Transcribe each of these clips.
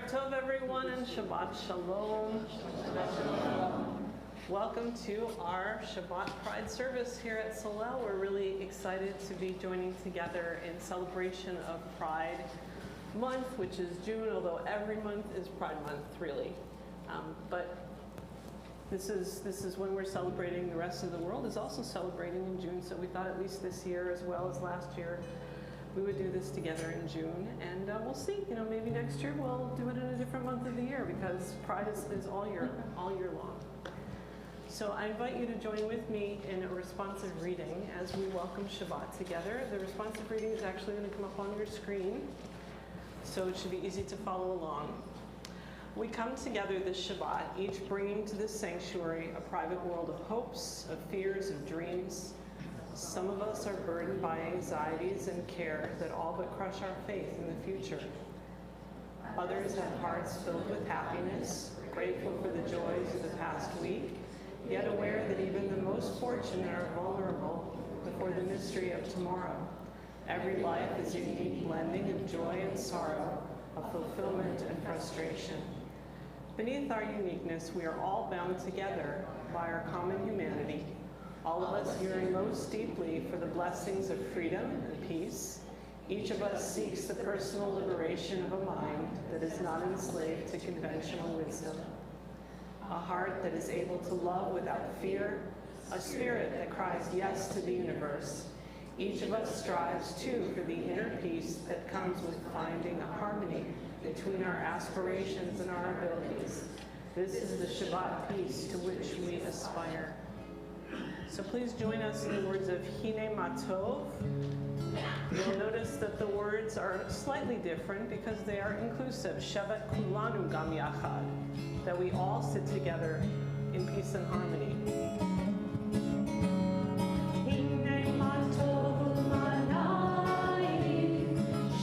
Erev Tov, everyone, and Shabbat Shalom. Welcome to our Shabbat Pride service here at Solel. We're really excited to be joining together in celebration of Pride Month, which is June, although every month is Pride Month, really. But this is when we're celebrating. The rest of the world is also celebrating in June, so we thought at least this year, as well as last year, we would do this together in June, and we'll see. Maybe next year we'll do it in a different month of the year because Pride is all year long. So I invite you to join with me in a responsive reading as we welcome Shabbat together. The responsive reading is actually going to come up on your screen, so it should be easy to follow along. We come together this Shabbat, each bringing to this sanctuary a private world of hopes, of fears, of dreams. Some of us are burdened by anxieties and care that all but crush our faith in the future. Others have hearts filled with happiness, grateful for the joys of the past week, yet aware that even the most fortunate are vulnerable before the mystery of tomorrow. Every life is a unique blending of joy and sorrow, of fulfillment and frustration. Beneath our uniqueness, we are all bound together by our common humanity, all of us yearn most deeply for the blessings of freedom and peace. Each of us seeks the personal liberation of a mind that is not enslaved to conventional wisdom, a heart that is able to love without fear, a spirit that cries yes to the universe. Each of us strives, too, for the inner peace that comes with finding a harmony between our aspirations and our abilities. This is the Shabbat peace to which we aspire. So please join us in the words of Hine Matov. You'll notice that the words are slightly different because they are inclusive. Shabbat kulanu gam yachad, that we all sit together in peace and harmony. Hine Matov u'manayim,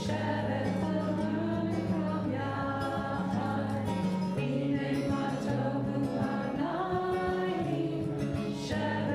Shabbat kulanu gam yachad. Hine Matov u'manayim, Shabbat.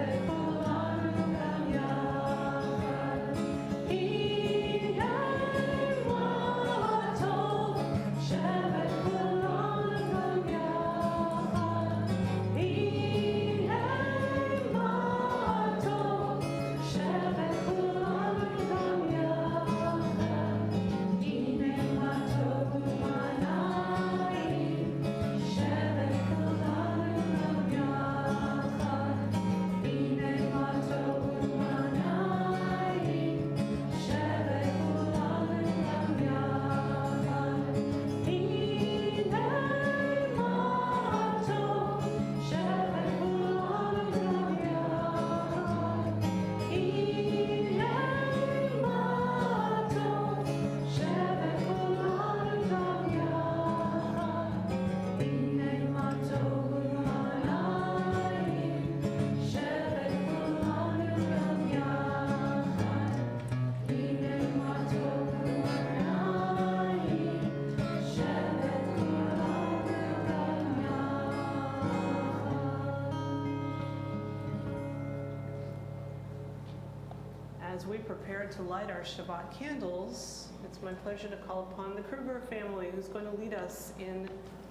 As we prepare to light our Shabbat candles, it's my pleasure to call upon the Kruger family, who's going to lead us in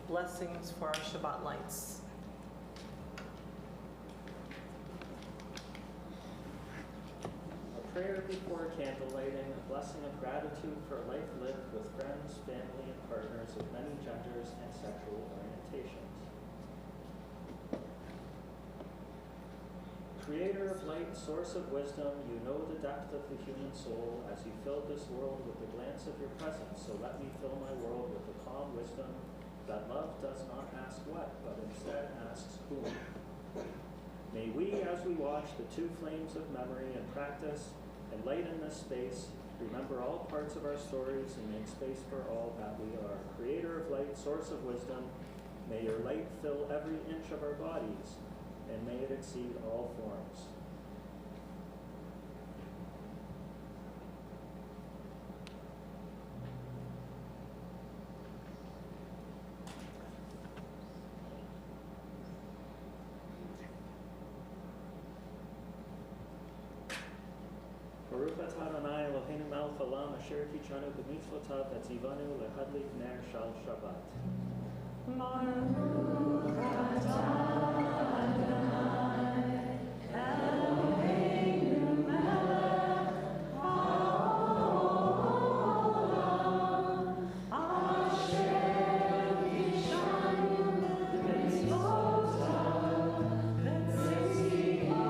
blessings for our Shabbat lights. A prayer before candle lighting, a blessing of gratitude for a life lived with friends, family, and partners of many genders and sexual orientations. Creator of light, source of wisdom, you know the depth of the human soul as you filled this world with the glance of your presence. So let me fill my world with the calm wisdom that love does not ask what, but instead asks whom. May we, as we watch the two flames of memory and practice and light in this space, remember all parts of our stories and make space for all that we are. Creator of light, source of wisdom, may your light fill every inch of our bodies, and may it exceed all forms. Baruch atah Adonai Eloheinu melech haolam אשר קידשנו במצוותיו וציוונו להדליק נר של שבת. Baruch atah Adonai Eloheinu melech haolam asher kidshanu b'mitzvotav v'tzitvanu le'hadlik ner shel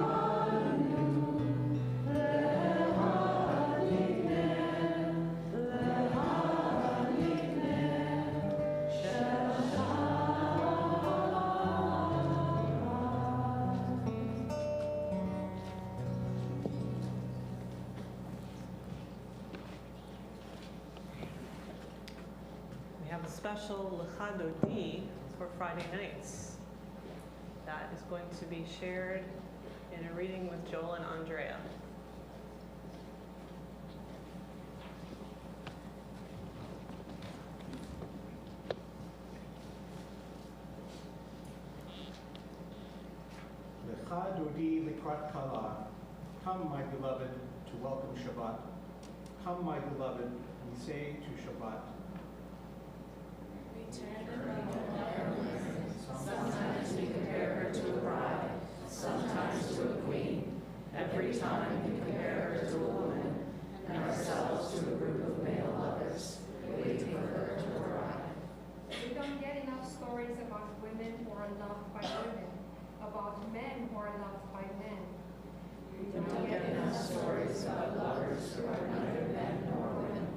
We have a special Lecha Dodi for Friday nights. That is going to be shared in a reading with Joel and Andrea. Lecha Dodi Likrat Kala. Come, my beloved, to welcome Shabbat. Come, my beloved, we say to Shabbat. Sometimes we compare her to a bride, sometimes to a queen. Every time we compare her to a woman, and ourselves to a group of male lovers, waiting for her to arrive. We don't get enough stories about women who are loved by women, about men who are loved by men. We don't get enough stories about lovers who are neither men nor women.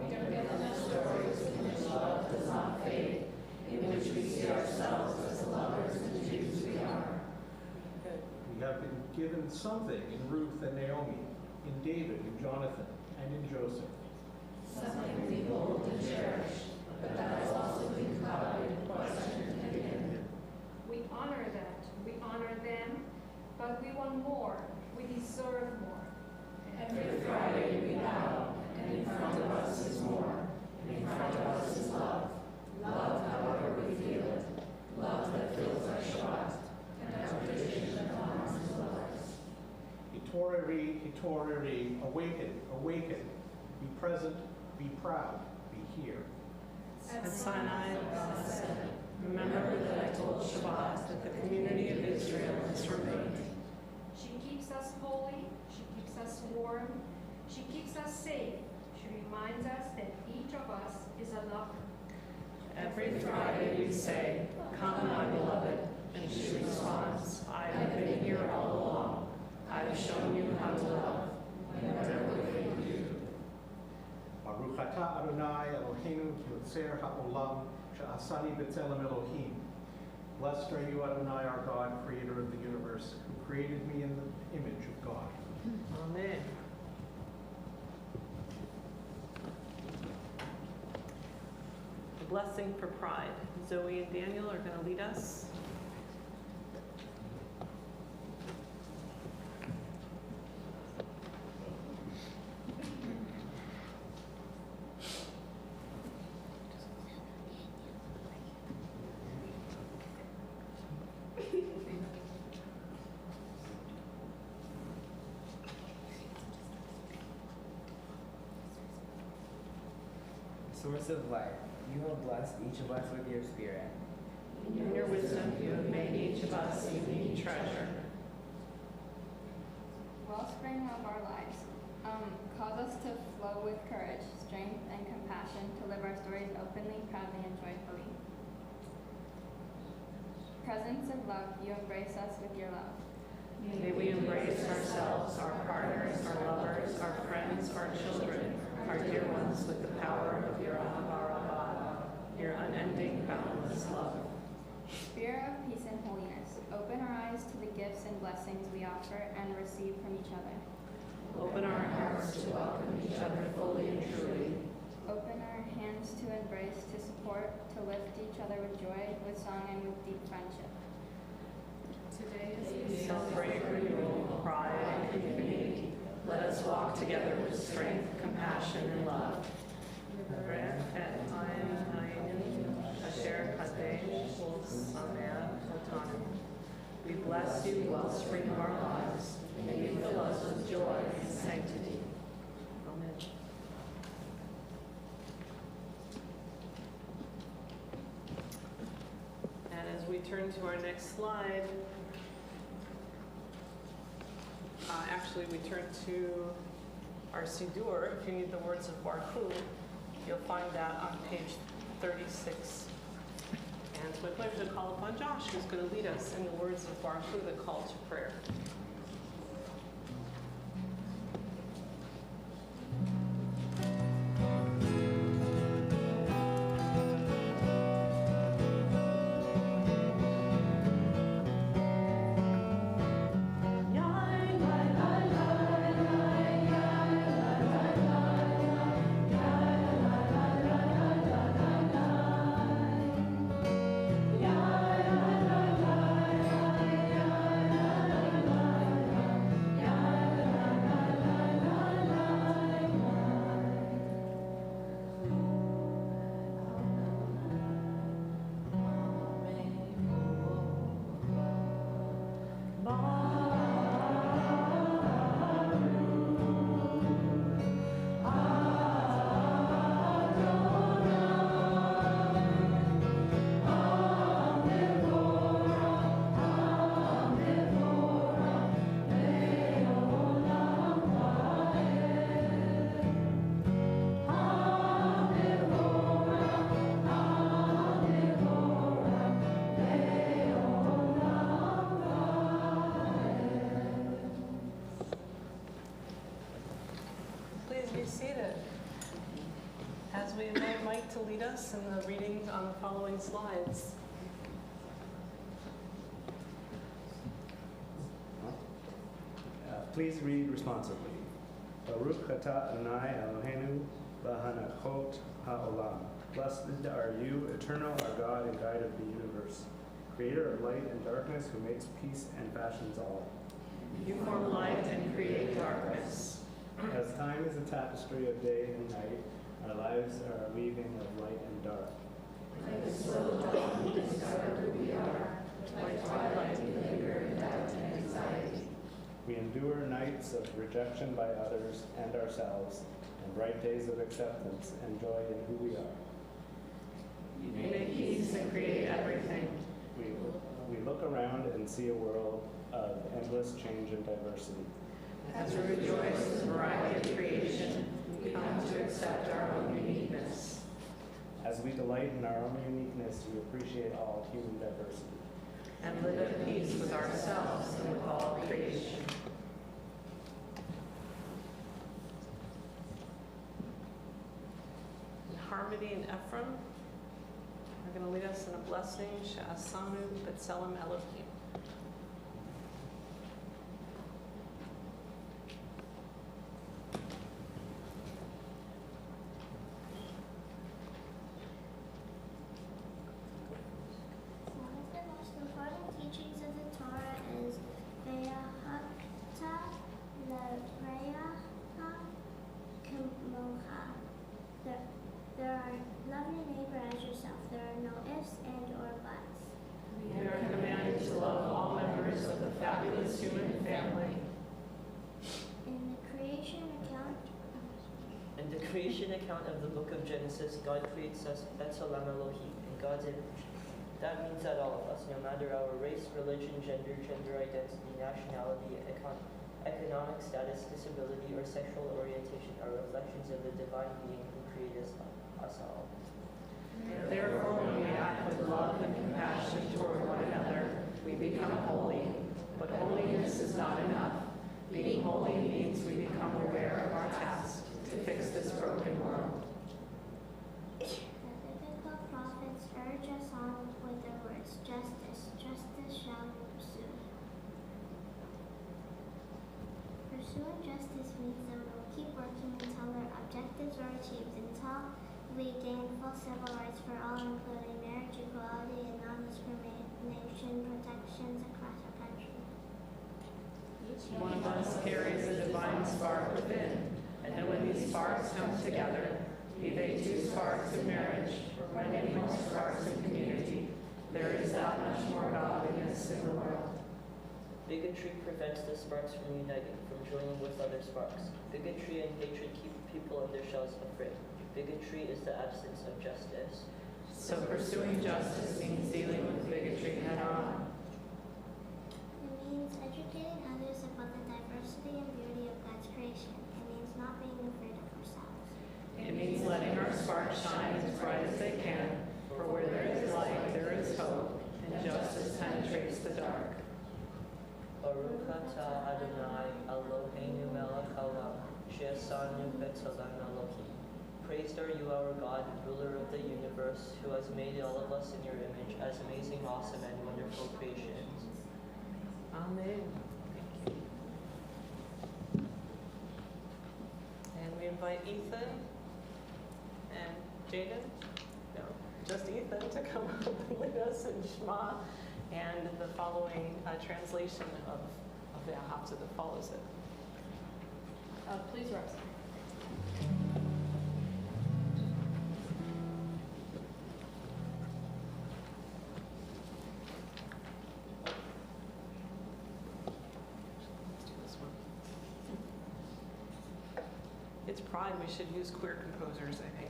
We don't get enough stories in which love does not fade, in which we see ourselves as the lovers and Jews we are. We have been given something in Ruth and Naomi, in David and Jonathan, and in Joseph. Something we hold and cherish, but that has also been clouded, questioned, and hidden. We honor that, we honor them, but we want more, we deserve more. Every Friday we bow, and in front of us is more, and in front of us is love. Love however we feel it, love that fills our Shabbat, and our tradition that honors the lovers. Hitoreri, awaken, awaken. Be present, be proud, be here. At Sinai, God said, remember that I told Shabbat that the community of Israel is remained. She keeps us holy, she keeps us warm, she keeps us safe. She reminds us that each of us is a lover. Every Friday we say, come my beloved, and she responds, I have been here all along. I have shown you how to love. Whatever way you do. Baruch atah Adonai Eloheinu Yotzer ha'olam she'asani b'tzelem Elohim. Blessed are you, Adonai, our God, creator of the universe, who created me in the image of God. Amen. The blessing for pride. Zoe and Daniel are going to lead us. Source of life, you have blessed each of us with your spirit. In your wisdom, you have made each of us a unique treasure. Wellspring of our lives, cause us to flow with courage, strength, and compassion to live our stories openly, proudly, and joyfully. Presence of love, you embrace us with your love. May we embrace ourselves, our partners, our lovers, our friends, our children, our dear ones with the power of your Ahavarabah, your unending, boundless love. Spirit of peace and holiness, open our eyes to the gifts and blessings we offer and receive from each other. Open our hearts to welcome each other fully and truly. Open our hands to embrace, to support, to lift each other with joy, with song, and with deep friendship. Today, as we celebrate renewal, pride, and community, let us walk together with strength, compassion, and love. We bless you, wellspring of our lives. May you fill us with joy and sanctity. turn to our next slide, actually we turn to our Siddur. If you need the words of Baruch, you'll find that on page 36. And it's my pleasure to call upon Josh, who's going to lead us in the words of Baruch, the call to prayer. As we invite Mike to lead us in the reading on the following slides. Please read responsibly. Baruch atah Adonai Eloheinu b'hanachot ha'olam. Blessed are you, eternal, our God and guide of the universe, creator of light and darkness, who makes peace and fashions all. You form light and create darkness. As time is a tapestry of day and night, our lives are a weaving of light and dark. Like the slow dawn we discover who we are, like twilight we linger in doubt and anxiety. We endure nights of rejection by others and ourselves, and bright days of acceptance and joy in who we are. You make peace and create everything. We look around and see a world of endless change and diversity. As we rejoice in the variety of creation, we come to accept our own uniqueness. As we delight in our own uniqueness, we appreciate all human diversity. And live at peace with ourselves and with all creation. Harmony and Ephraim are going to lead us in a blessing, She'asanu B'Tselem Elohim. One of the most important teachings of the Torah is Ve'ahavta l'reacha kamocha. There are love your neighbor as yourself. There are no ifs and or buts. We are commanded to love all members of the fabulous human family. In the creation account of the book of Genesis, God creates us B'Tselem Elohim, in God's image. That means that all of us, no matter our race, religion, gender identity, nationality, economic status, disability, or sexual orientation, are reflections of the divine being who created us all. Therefore, when we act with love and compassion toward one another, we become holy. But holiness is not enough. Being holy means we become aware of our task to fix this broken world. The biblical prophets urge us on with the words, justice shall we pursue. Pursuing justice means that we will keep working until our objectives are achieved, until we gain full civil rights for all, including marriage equality and non-discrimination protections across our country. Each one of us carries a divine spark within, and when these sparks come together, be they 2 sparks in marriage or many more sparks in community, there is that much more godliness in the world. Bigotry prevents the sparks from uniting, from joining with other sparks. Bigotry and hatred keep people in their shells afraid. Bigotry is the absence of justice. So pursuing justice means dealing with bigotry head on. It means educating others about the diversity and beauty of God's creation. It means not being afraid of ourselves. It means letting our sparks shine as bright as they can, for where there is light, there is hope, and justice penetrates the dark. Baruch atah Adonai Eloheinu melech haolam, she'asanu b'tzelem Elohim. Praised are you, our God, ruler of the universe, who has made all of us in your image as amazing, awesome, and wonderful creations. Amen. Thank you. And we invite Ethan and Jaden, no, just Ethan, to come up and lead us in Shema and the following translation of the Ahapta that follows it. Please rise. Let's do this one. It's Pride. We should use queer composers, I think.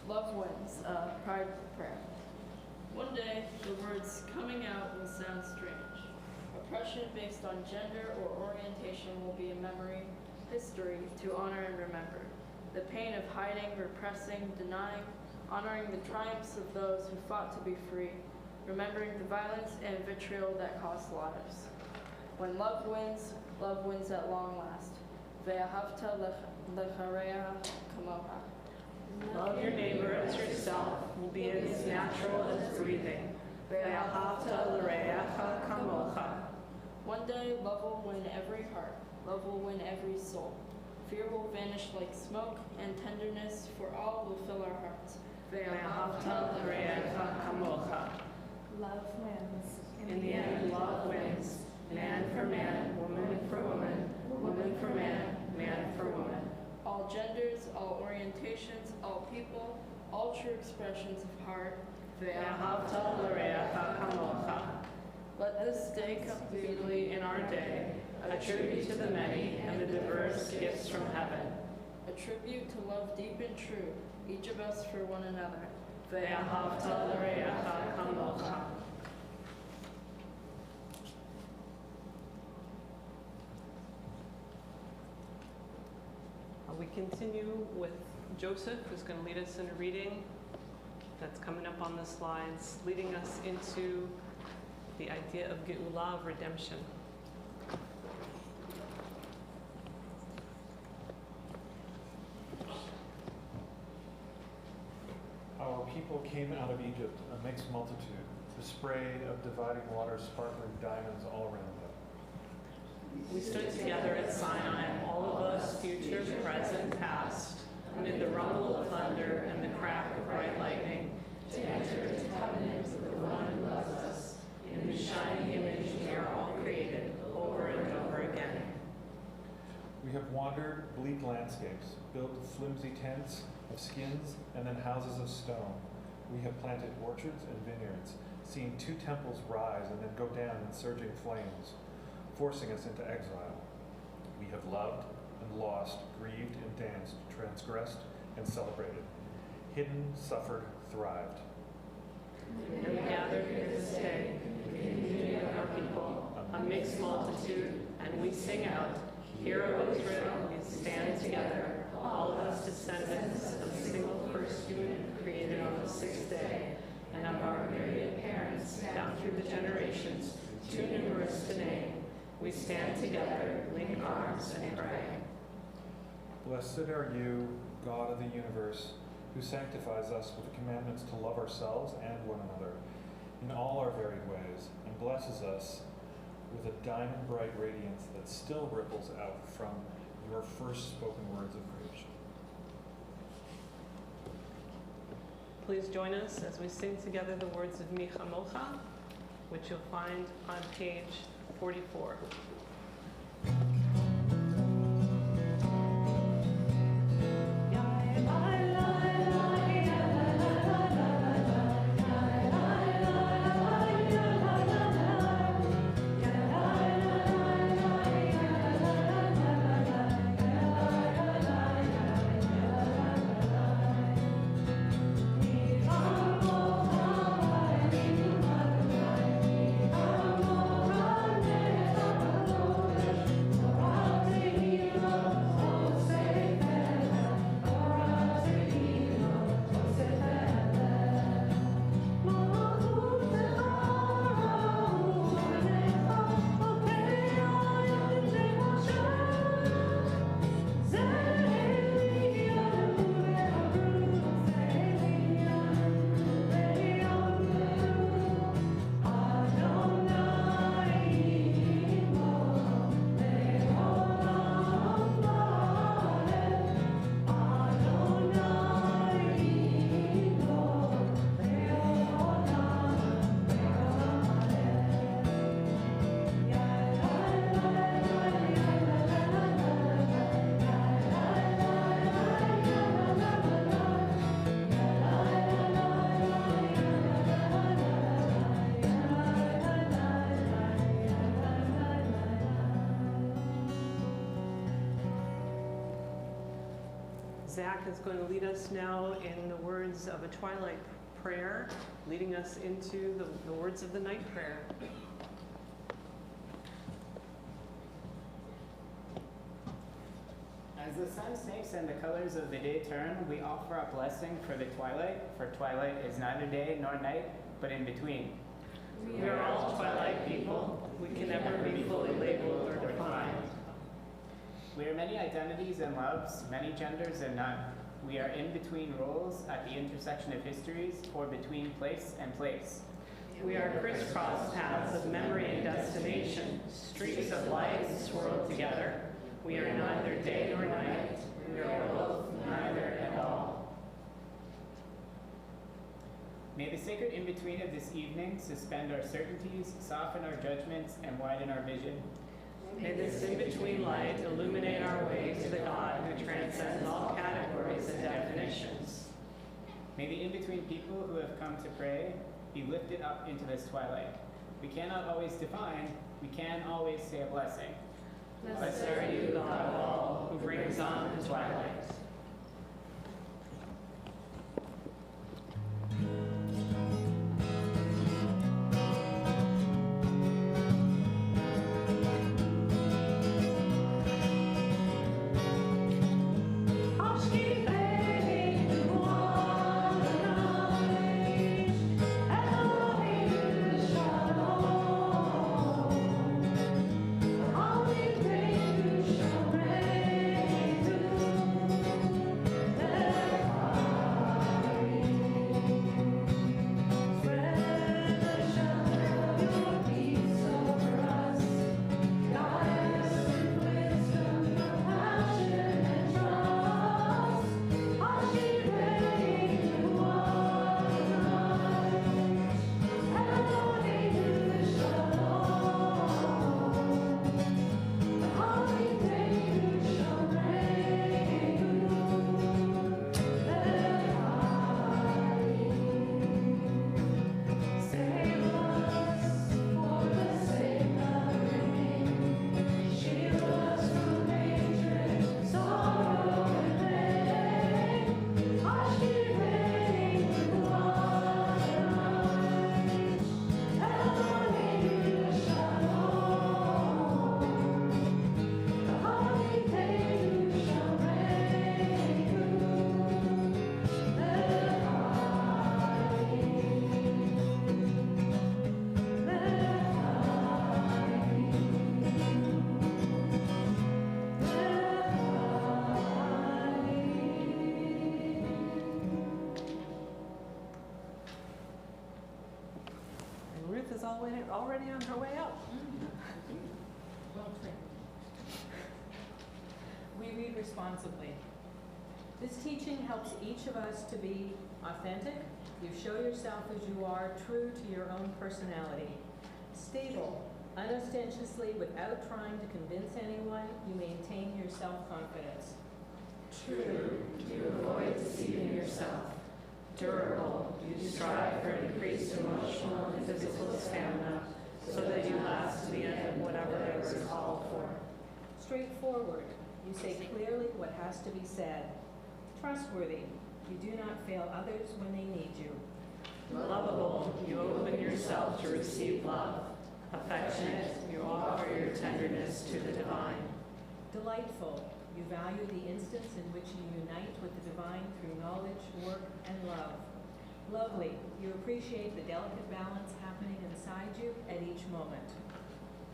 Love wins. Pride prayer. One day, the words coming out will sound strange. Oppression based on gender or orientation will be a memory, history to honor and remember. The pain of hiding, repressing, denying, honoring the triumphs of those who fought to be free, remembering the violence and vitriol that cost lives. When love wins at long last. Ve'ahavta lechareha kamoha. Love your neighbor as yourself will be as natural as breathing. Ve'ahavta l'reacha kamocha. One day, love will win every heart. Love will win every soul. Fear will vanish like smoke, and tenderness for all will fill our hearts. Ve'ahavta l'reacha kamocha. Love wins. In the end, love wins. Man for man, woman for woman, woman for man, man for woman. All genders, all orientations, all people, all true expressions of heart. Ve'ahavta l'reacha kamocha. Let this day come Completely in our day, a tribute to the many and the diverse gifts from heaven. a tribute to love deep and true, each of us for one another. Ve'ahavta l'reacha kamocha. We continue with Joseph, who's going to lead us in a reading that's coming up on the slides, leading us into the idea of Geulah, of redemption. Our people came out of Egypt, a mixed multitude, the spray of dividing water sparkling diamonds all around them. We stood together at Sinai, all of us, future, present, past, amid the rumble of thunder and the crack of bright lightning, to enter into covenant with the one who loves us, in whose shining image we are all created, over and over again. We have wandered bleak landscapes, built flimsy tents of skins and then houses of stone. We have planted orchards and vineyards, seen two temples rise and then go down in surging flames, forcing us into exile. We have loved and lost, grieved and danced, transgressed and celebrated, hidden, suffered, thrived. And we gather here this day, in the community of our people, a mixed multitude, and we sing out, Hear, O Israel, we stand together, all of us descendants of the single first human created on the sixth day, and of our myriad parents down through the generations, too numerous to name. We stand together, link arms, and pray. Blessed are you, God of the universe, who sanctifies us with the commandments to love ourselves and one another in all our varied ways, and blesses us with a diamond-bright radiance that still ripples out from your first spoken words of creation. Please join us as we sing together the words of Mi Chamocha, which you'll find on page 44. Zach is going to lead us now in the words of a twilight prayer, leading us into the words of the night prayer. As the sun sinks and the colors of the day turn, we offer a blessing for the twilight, for twilight is neither day nor night, but in between. We are all twilight people. We can never be fully labeled or defined. We are many identities and loves, many genders and none. We are in between roles at the intersection of histories, or between place and place. We are crisscross paths of memory and destination, streaks of light swirled together. We are neither day nor night. We are both neither at all. May the sacred in-between of this evening suspend our certainties, soften our judgments, and widen our vision. May this in-between light illuminate our way to the God who transcends all categories and definitions. May the in-between people who have come to pray be lifted up into this twilight. We cannot always define, we can always say a blessing. Blessed are you, God of all, who brings on the twilight. Thank you. already on her way out. Well trained. We read responsibly. This teaching helps each of us to be authentic. You show yourself as you are, true to your own personality. Stable, unostentatiously, without trying to convince anyone, you maintain your self-confidence. True, you avoid deceiving yourself. Durable, you strive for increased emotional and physical stamina so that you last to the end of whatever it is called for. Straightforward, you say clearly what has to be said. Trustworthy, you do not fail others when they need you. Lovable, you open yourself to receive love. Affectionate, you offer your tenderness to the divine. Delightful, you value the instance in which you unite with the divine through knowledge, work, and love. Lovely, you appreciate the delicate balance happening inside you at each moment.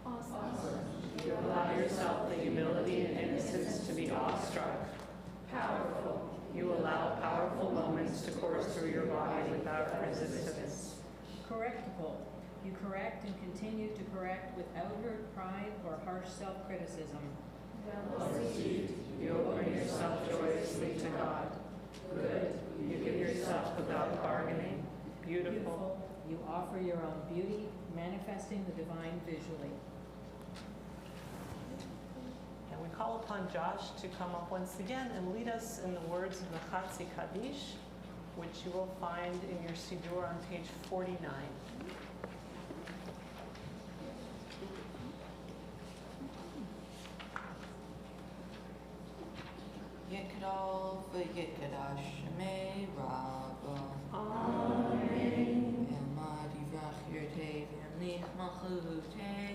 Awesome, you allow yourself the humility and innocence to be awestruck. Powerful, you allow powerful moments to course through your body without resistance. Correctable, you correct and continue to correct without hurt pride or harsh self-criticism. Well received, you open yourself joyously to God. Good, you give yourself without bargaining. Beautiful, you offer your own beauty, manifesting the divine visually. And we call upon Josh to come up once again and lead us in the words of the Chatzi Kaddish, which you will find in your Siddur on page 49. Yikdal v'yikdash shemei Rabba. Amen. Elmad yivrach yirtei v'yamlich malchutei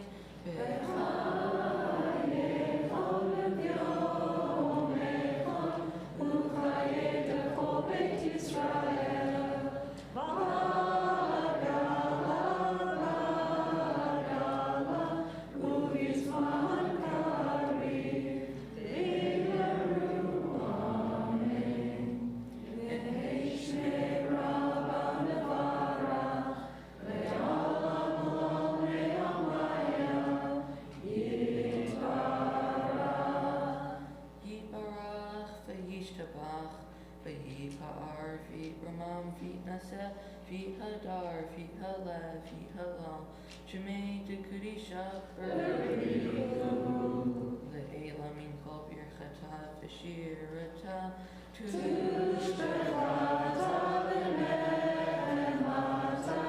Hadar, fi hala, fi halal, Shemei de Kudisha, Le'ela min kol birchata, v'shirata, Tushbechata, v'nemata,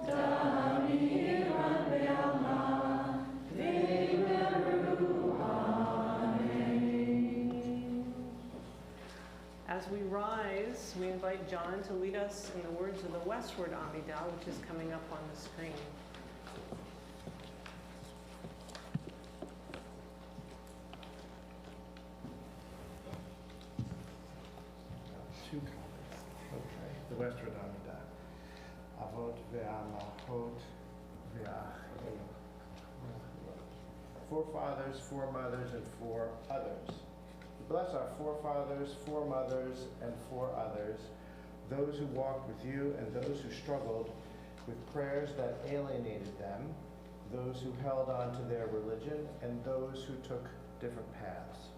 Damiran be'alma, V'meru, Amen. As we rise, we invite John to lead us in the words of the Westward Amidah, which is coming up on the screen. Two comments. Okay. The Westward Amidah. Avot ve'amahot ve'achim. Forefathers, foremothers, and four others. Bless our forefathers, foremothers, and four others, those who walked with you and those who struggled with prayers that alienated them, those who held on to their religion, and those who took different paths.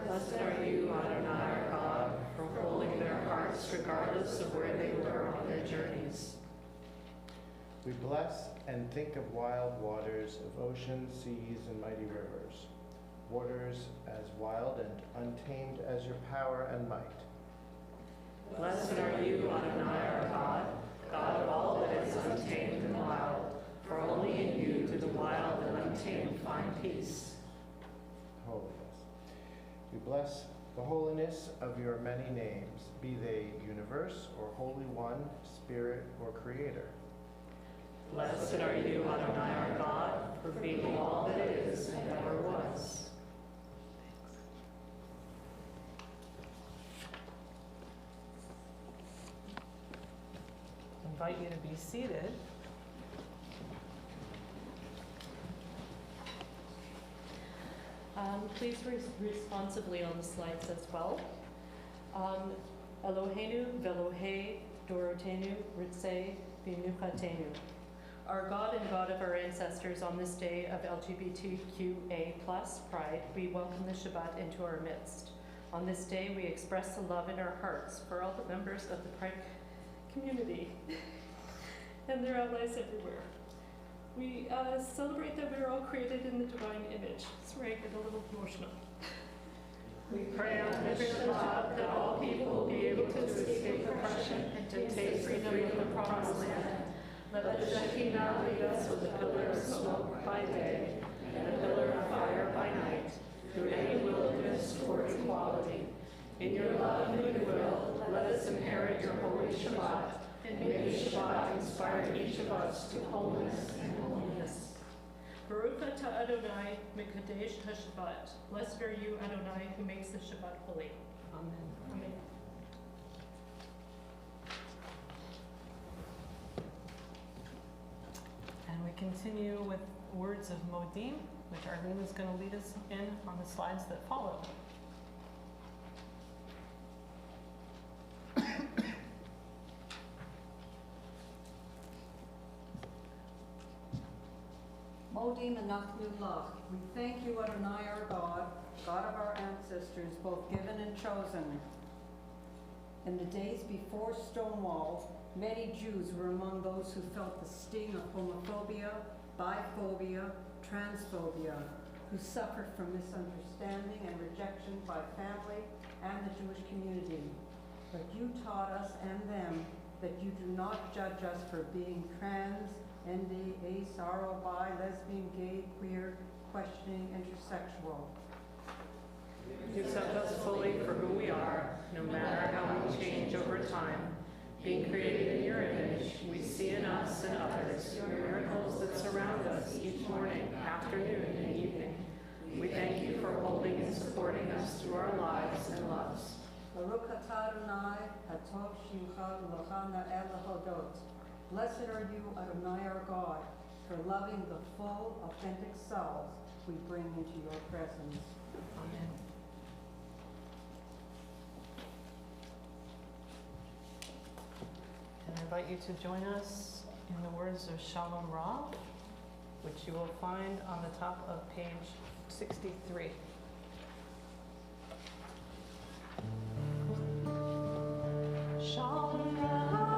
Blessed are you, Adonai our God, for holding their hearts regardless of where they were on their journeys. We bless and think of wild waters, of oceans, seas, and mighty rivers, waters as wild and untamed as your power and might. Blessed are you, Adonai our God, God of all that is untamed and wild, for only in you do the wild and untamed find peace. Holiness. We bless the holiness of your many names, be they universe or Holy One, Spirit, or Creator. Blessed are you, Adonai our God, for being all that is and ever was. I invite you to be seated. Please responsibly on the slides as well. Eloheinu velohei dorotenu ritzei v'nuchatenu. our God and God of our ancestors, on this day of LGBTQA+ Pride, we welcome the Shabbat into our midst. On this day, we express the love in our hearts for all the members of the Pride community and their allies everywhere. We celebrate that we are all created in the divine image. Sorry, I get a little emotional. We pray on this Shabbat that all people will be able to escape oppression and to taste freedom in the promised land. Let the Shekinah lead us with a pillar of smoke by day and a pillar of fire by night, through any wilderness toward equality. In your love and goodwill, let us inherit your holy Shabbat, and may the Shabbat inspire each of us to wholeness and holiness. Baruch atah Adonai mekadesh haShabbat. Blessed are you, Adonai, who makes the Shabbat holy. Amen. Amen. And we continue with words of Modim, which Arlene is going to lead us in on the slides that follow. Modim Anachnu Lach. We thank you, Adonai, our God, God of our ancestors, both given and chosen. In the days before Stonewall, many Jews were among those who felt the sting of homophobia, biphobia, transphobia, who suffered from misunderstanding and rejection by family and the Jewish community. But you taught us and them that you do not judge us for being trans, ND, ace, RO, bi, lesbian, gay, queer, questioning, intersexual. You accept us fully for who we are, no matter how we change over time. Being created in your image, we see in us and others your miracles that surround us each morning, afternoon, and evening. We thank you for holding and supporting us through our lives and loves. Baruch atah Adonai, hatov shimcha v'locha na'el lahodot. Blessed are you, Adonai our God, for loving the full, authentic selves we bring into your presence. Amen. And I invite you to join us in the words of Shalom Rav, which you will find on the top of page 63. Shalom Rav.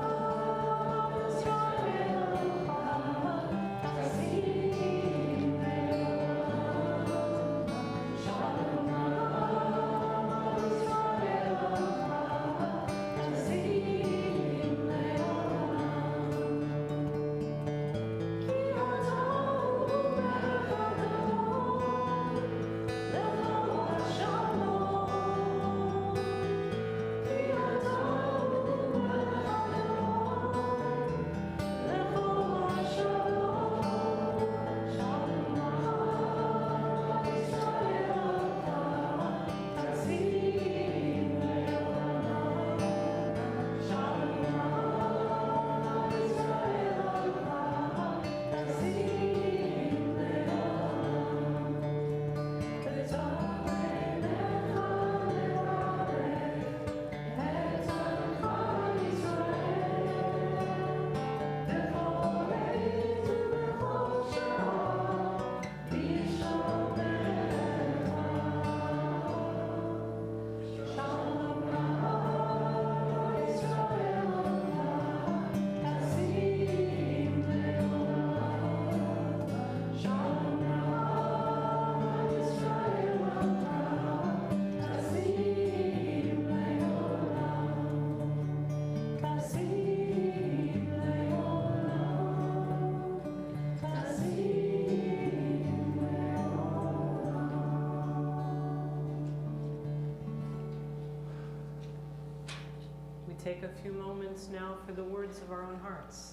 Take a few moments now for the words of our own hearts.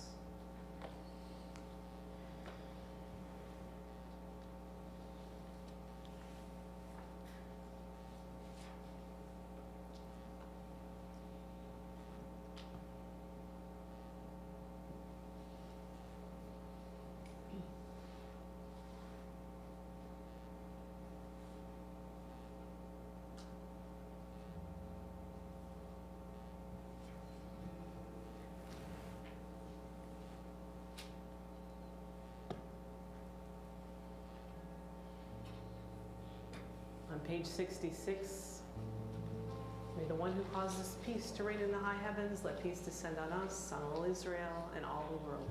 On page 66, may the one who causes peace to reign in the high heavens, let peace descend on us, on all Israel, and all the world.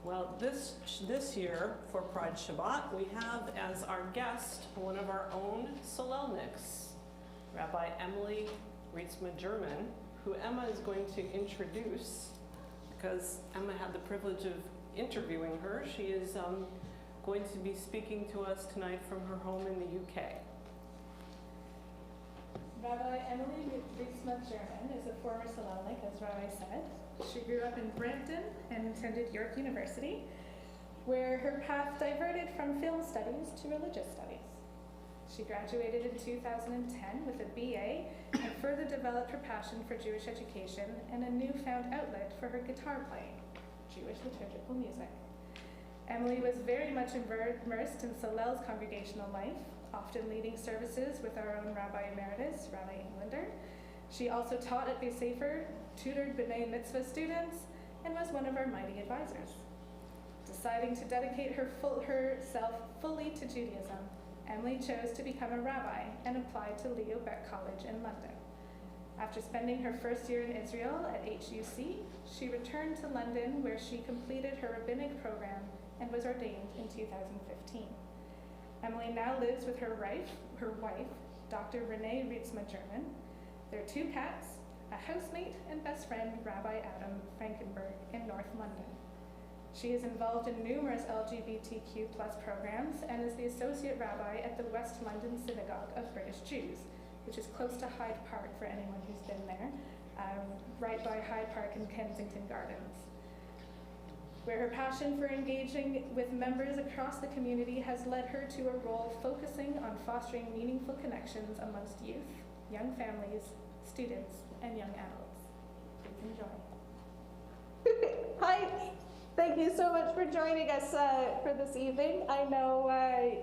Well, this year for Pride Shabbat, we have as our guest one of our own Solelniks, Rabbi Emily Rietzma-German, who Emma is going to introduce because Emma had the privilege of interviewing her. She is going to be speaking to us tonight from her home in the UK. Rabbi Emily Rietzma-German is a former Solelnik, as Rabbi said. She grew up in Brampton and attended York University, where her path diverted from film studies to religious studies. She graduated in 2010 with a BA and further developed her passion for Jewish education and a newfound outlet for her guitar playing, Jewish liturgical music. Emily was very much immersed in Solel's congregational life, often leading services with our own Rabbi Emeritus, Rabbi Englander. She also taught at Besefer, tutored B'nai Mitzvah students, and was one of our mighty advisors. Deciding to dedicate herself fully to Judaism, Emily chose to become a rabbi and applied to Leo Beck College in London. After spending her first year in Israel at HUC, she returned to London where she completed her rabbinic program and was ordained in 2015. Emily now lives with her wife, Dr. Renee Rietzma-German, their 2 cats, a housemate and best friend, Rabbi Adam Frankenberg, in North London. She is involved in numerous LGBTQ+ programs and is the associate rabbi at the West London Synagogue of British Jews, which is close to Hyde Park for anyone who's been there, right by Hyde Park and Kensington Gardens, where her passion for engaging with members across the community has led her to a role focusing on fostering meaningful connections amongst youth, young families, students, and young adults. Please enjoy. Hi, thank you so much for joining us for this evening. I know,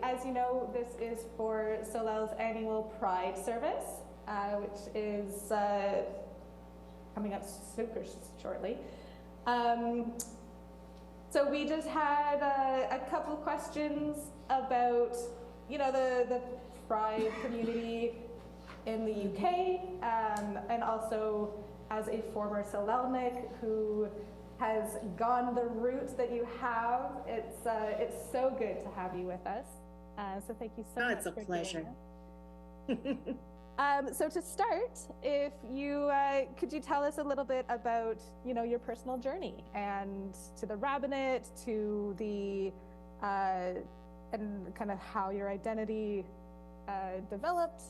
as you know, this is for Solel's annual Pride service, which is coming up super shortly. So we just had a couple questions about, you know, the Pride community in the UK, and also as a former Solelnik who has gone the route that you have. It's so good to have you with us. So thank you so much. It's a pleasure. So to start, if you could you tell us a little bit about your personal journey and to the rabbinate, to the and kind of how your identity developed.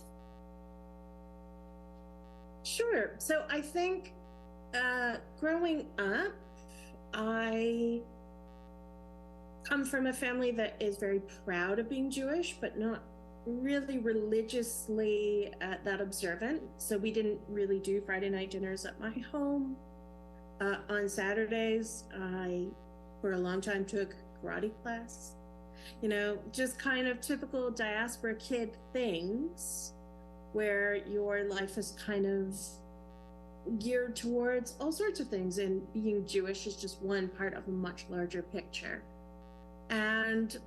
Sure. So I think growing up, I come from a family that is very proud of being Jewish, but not really religiously that observant. So we didn't really do Friday night dinners at my home. On Saturdays, I, for a long time, took karate class. Just kind of typical diaspora kid things where your life is kind of geared towards all sorts of things, and being Jewish is just one part of a much larger picture. And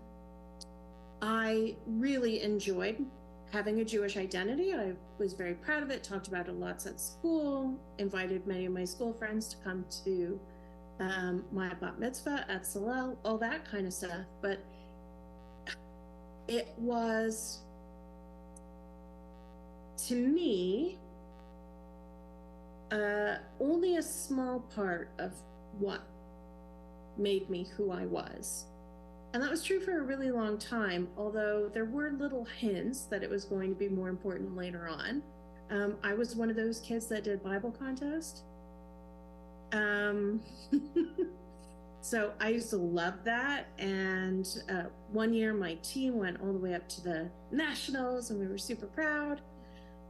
I really enjoyed having a Jewish identity. I was very proud of it, talked about it lots at school, invited many of my school friends to come to my bat mitzvah at Solel, all that kind of stuff. But it was, to me, only a small part of what made me who I was. And that was true for a really long time, although there were little hints that it was going to be more important later on. I was one of those kids that did Bible contest. So I used to love that. And one year my team went all the way up to the nationals and we were super proud.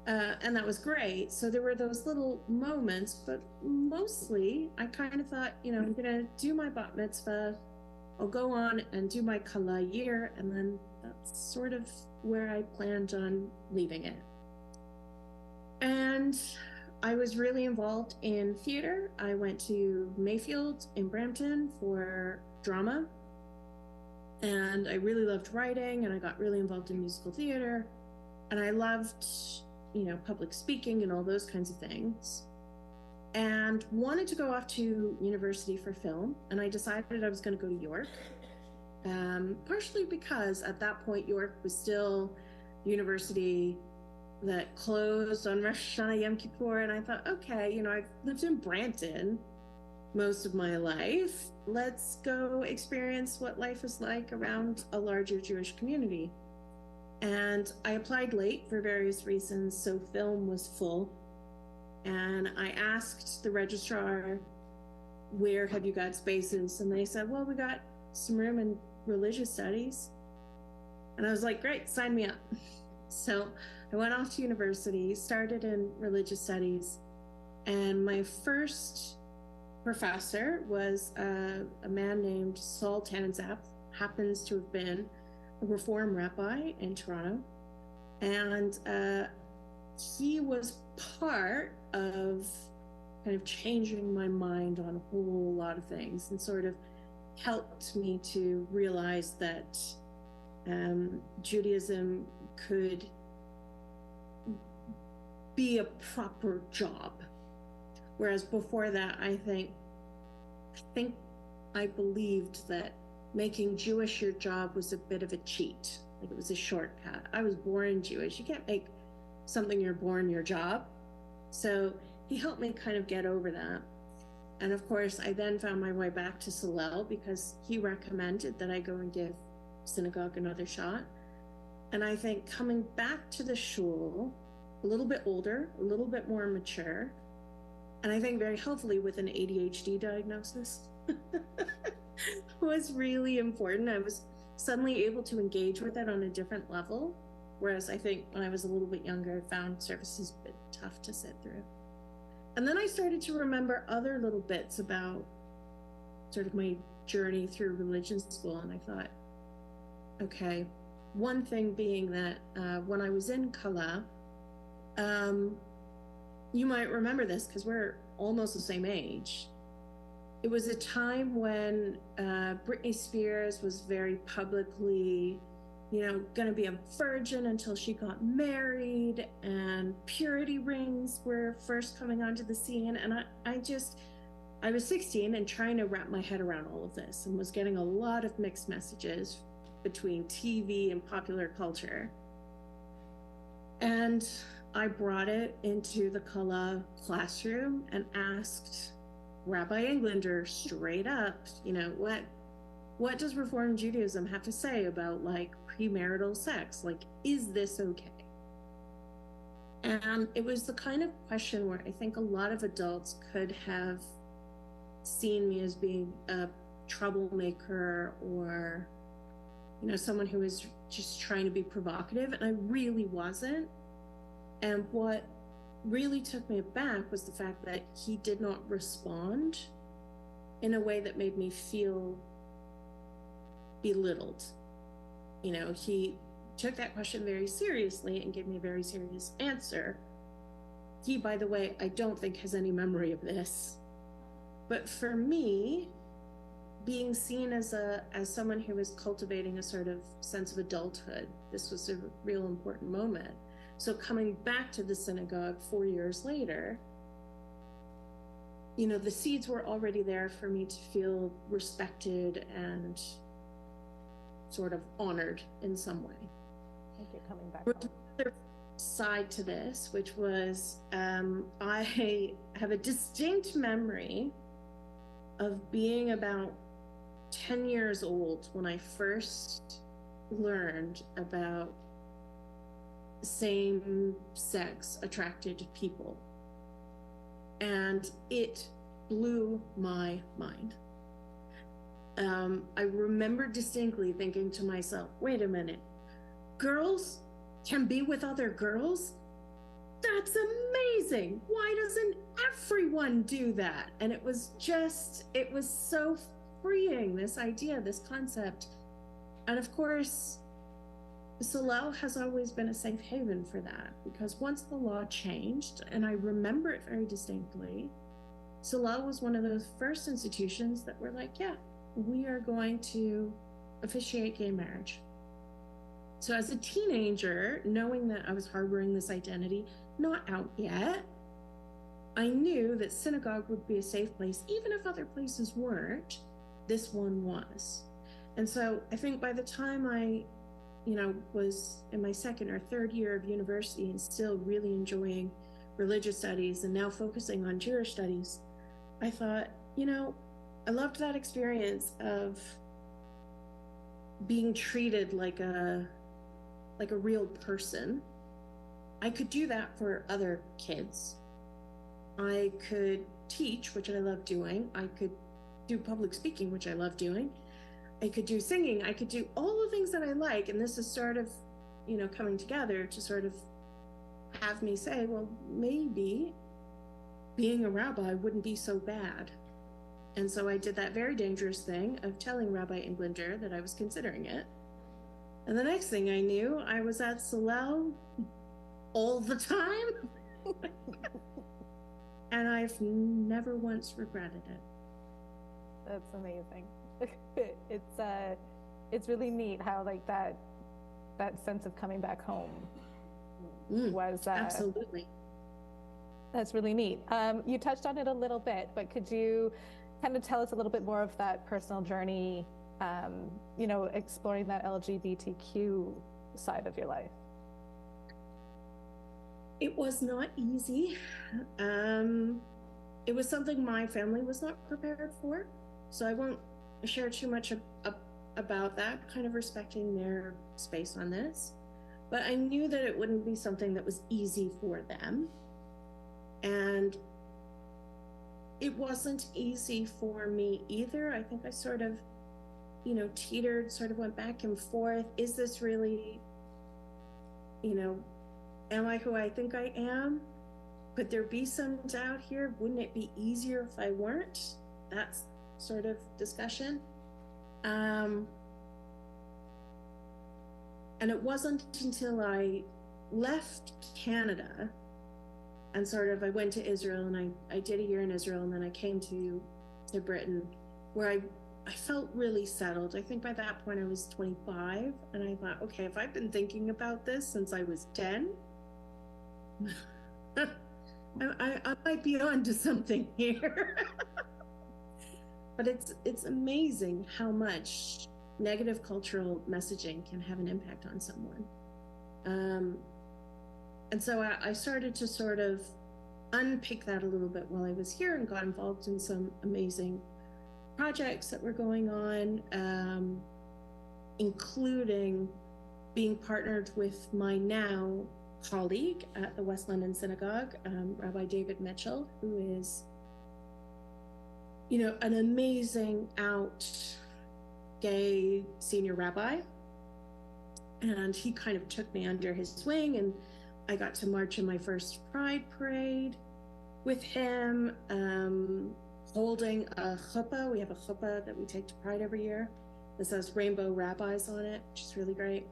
And that was great. So there were those little moments, but mostly I kind of thought, I'm gonna do my bat mitzvah, I'll go on and do my kala year, and then that's sort of where I planned on leaving it. And I was really involved in theater. I went to Mayfield in Brampton for drama, and I really loved writing, and I got really involved in musical theater, and I loved public speaking and all those kinds of things, and wanted to go off to university for film. And I decided I was going to go to York, partially because at that point York was still university that closed on Rosh Hashanah Yom Kippur, and I thought, okay, I've lived in Brampton most of my life, let's go experience what life is like around a larger Jewish community. And I applied late for various reasons, so film was full. And I asked the registrar, where have you got spaces? And they said, well, we got some room in religious studies. And I was like, great, sign me up. So I went off to university, started in religious studies. And my first professor was a man named Saul Tanzap, happens to have been a Reform rabbi in Toronto, and he was part of kind of changing my mind on a whole lot of things, and sort of helped me to realize that Judaism could be a proper job, whereas before that I believed that making Jewish your job was a bit of a cheat. Like it was a shortcut. I was born Jewish. You can't make something you're born your job. So he helped me kind of get over that. And of course, I then found my way back to Solel because he recommended that I go and give synagogue another shot. And I think coming back to the shul, a little bit older, a little bit more mature, and I think very hopefully with an ADHD diagnosis, was really important. I was suddenly able to engage with it on a different level, whereas I think when I was a little bit younger, I found services a bit tough to sit through. And then I started to remember other little bits about sort of my journey through religion school, and I thought, okay, one thing being that when I was in Kala, you might remember this because we're almost the same age. It was a time when Britney Spears was very publicly going to be a virgin until she got married, and purity rings were first coming onto the scene. And I was 16 and trying to wrap my head around all of this, and was getting a lot of mixed messages between TV and popular culture. And I brought it into the Kala classroom and asked Rabbi Englander straight up, what does Reform Judaism have to say about like premarital sex? Like, is this okay? And it was the kind of question where I think a lot of adults could have seen me as being a troublemaker, or someone who was just trying to be provocative, and I really wasn't. And what really took me aback was the fact that he did not respond in a way that made me feel belittled. He took that question very seriously and gave me a very serious answer. He, by the way, I don't think has any memory of this. But for me, being seen as someone who was cultivating a sort of sense of adulthood, this was a real important moment. So coming back to the synagogue 4 years later, the seeds were already there for me to feel respected and sort of honored in some way. I think you're coming back. Another side to this, which was I have a distinct memory of being about 10 years old when I first learned about same-sex attracted people. And it blew my mind. I remember distinctly thinking to myself, wait a minute, girls can be with other girls? That's amazing. Why doesn't everyone do that? And it was so freeing, this idea, this concept. And of course, Solel has always been a safe haven for that, because once the law changed, and I remember it very distinctly, Solel was one of those first institutions that were like, yeah, we are going to officiate gay marriage. So as a teenager, knowing that I was harboring this identity, not out yet, I knew that synagogue would be a safe place, even if other places weren't. This one was. And so I think by the time I was in my second or third year of university and still really enjoying religious studies and now focusing on Jewish studies, I thought, I loved that experience of being treated like a real person. I could do that for other kids. I could teach, which I love doing. I could do public speaking, which I love doing. I could do singing. I could do all the things that I like. And this is sort of, coming together to sort of have me say, well, maybe being a rabbi wouldn't be so bad. And so I did that very dangerous thing of telling Rabbi Englander that I was considering it. And the next thing I knew, I was at Solel all the time. And I've never once regretted it. That's amazing. It's really neat how like that sense of coming back home was absolutely. That's really neat. You touched on it a little bit, but could you kind of tell us a little bit more of that personal journey, exploring that LGBTQ side of your life? It was not easy. It was something my family was not prepared for, so I won't share too much about that, kind of respecting their space on this. But I knew that it wouldn't be something that was easy for them. And it wasn't easy for me either. I think I sort of, teetered, sort of went back and forth. Is this really, am I who I think I am? Could there be some doubt here? Wouldn't it be easier if I weren't? That's sort of discussion. And it wasn't until I left Canada and I went to Israel, and I did a year in Israel, and then I came to Britain, where I I felt really settled. I think by that point I was 25, and I thought, okay, if I've been thinking about this since I was 10, I might be on to something here. But it's amazing how much negative cultural messaging can have an impact on someone. And so I started to sort of unpick that a little bit while I was here, and got involved in some amazing projects that were going on, including being partnered with my now colleague at the West London Synagogue, Rabbi David Mitchell, who is, you know, an amazing out gay senior rabbi. And he kind of took me under his wing, and I got to march in my first Pride parade with him, holding a chuppah. We have a chuppah that we take to Pride every year. This has rainbow rabbis on it, which is really great.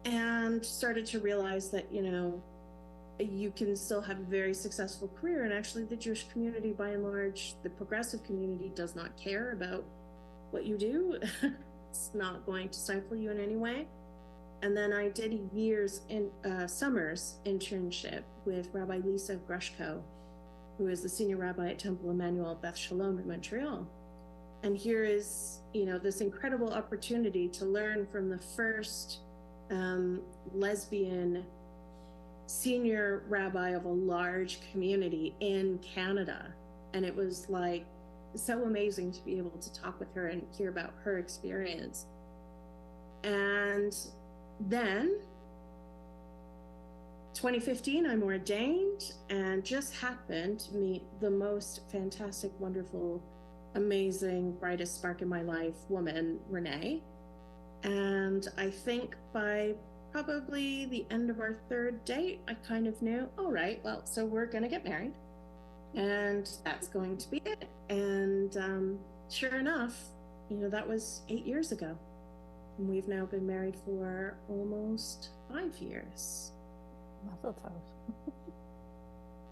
And started to realize that, you know, you can still have a very successful career, and actually the Jewish community, by and large, the progressive community, does not care about what you do. It's not going to stifle you in any way. And then I did a year's summers internship with Rabbi Lisa Grushko, who is the senior rabbi at Temple Emmanuel Beth Shalom in Montreal. And here is, you know, this incredible opportunity to learn from the first lesbian senior rabbi of a large community in Canada. And it was like so amazing to be able to talk with her and hear about her experience. And then 2015, I'm ordained, and just happened to meet the most fantastic, wonderful, amazing, brightest spark in my life woman, Renee. And I think by probably the end of our third date, I kind of knew, all right, well, so we're going to get married, and that's going to be it. And sure enough, you know, that was 8 years ago. And we've now been married for almost 5 years. Mazel tov.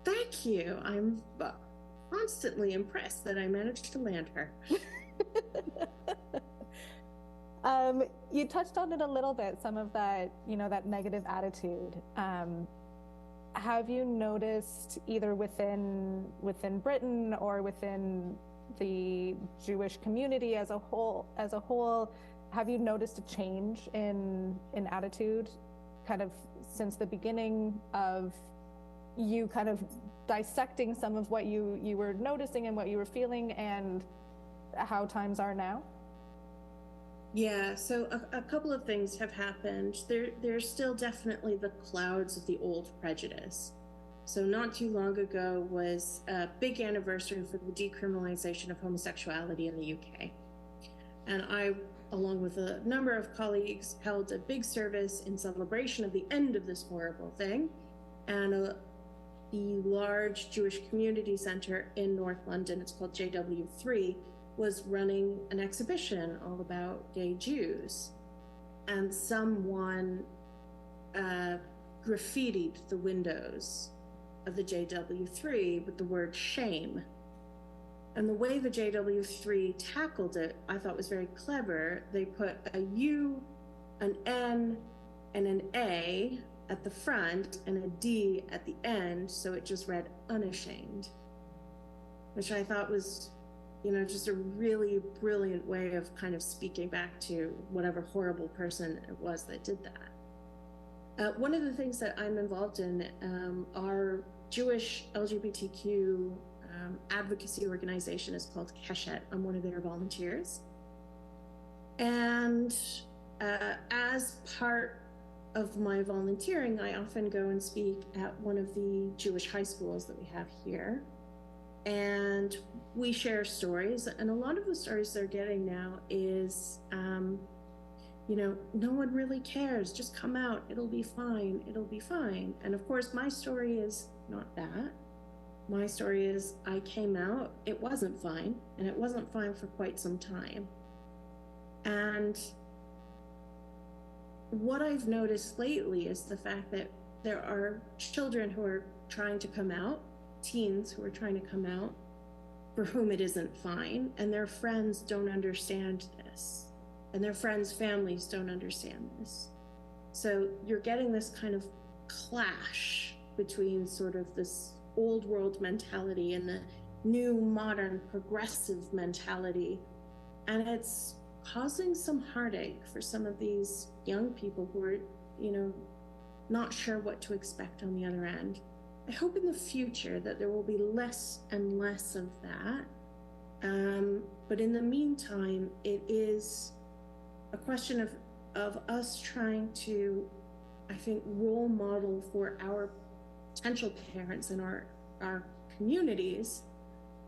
Thank you. I'm constantly impressed that I managed to land her. You touched on it a little bit, some of that, you know, that negative attitude. Have you noticed either within Britain or within the Jewish community as a whole, have you noticed a change in attitude kind of since the beginning of you kind of dissecting some of what you were noticing and what you were feeling and how times are now? Yeah, so a couple of things have happened. There's still definitely the clouds of the old prejudice. So not too long ago was a big anniversary for the decriminalization of homosexuality in the UK. And I, along with a number of colleagues, held a big service in celebration of the end of this horrible thing. And the large Jewish community center in North London, it's called JW3, was running an exhibition all about gay Jews. And someone graffitied the windows of the JW3 with the word shame. And the way the JW3 tackled it, I thought was very clever. They put a U, an N, and an A at the front and a D at the end, so it just read unashamed, which I thought was, you know, just a really brilliant way of kind of speaking back to whatever horrible person it was that did that. One of the things that I'm involved in, our Jewish LGBTQ advocacy organization is called Keshet. I'm one of their volunteers. And as part of my volunteering, I often go and speak at one of the Jewish high schools that we have here. And we share stories, and a lot of the stories they're getting now is, you know, no one really cares, just come out, it'll be fine, it'll be fine. And of course, my story is not that. My story is I came out, it wasn't fine, and it wasn't fine for quite some time. And what I've noticed lately is the fact that there are children who are trying to come out, teens who are trying to come out, for whom it isn't fine, and their friends don't understand this, and their friends' families don't understand this. So you're getting this kind of clash between sort of this old world mentality and the new modern progressive mentality, and it's causing some heartache for some of these young people who are, you know, not sure what to expect on the other end. I hope in the future that there will be less and less of that. But in the meantime, it is a question of us trying to, I think, role model for our potential parents in our communities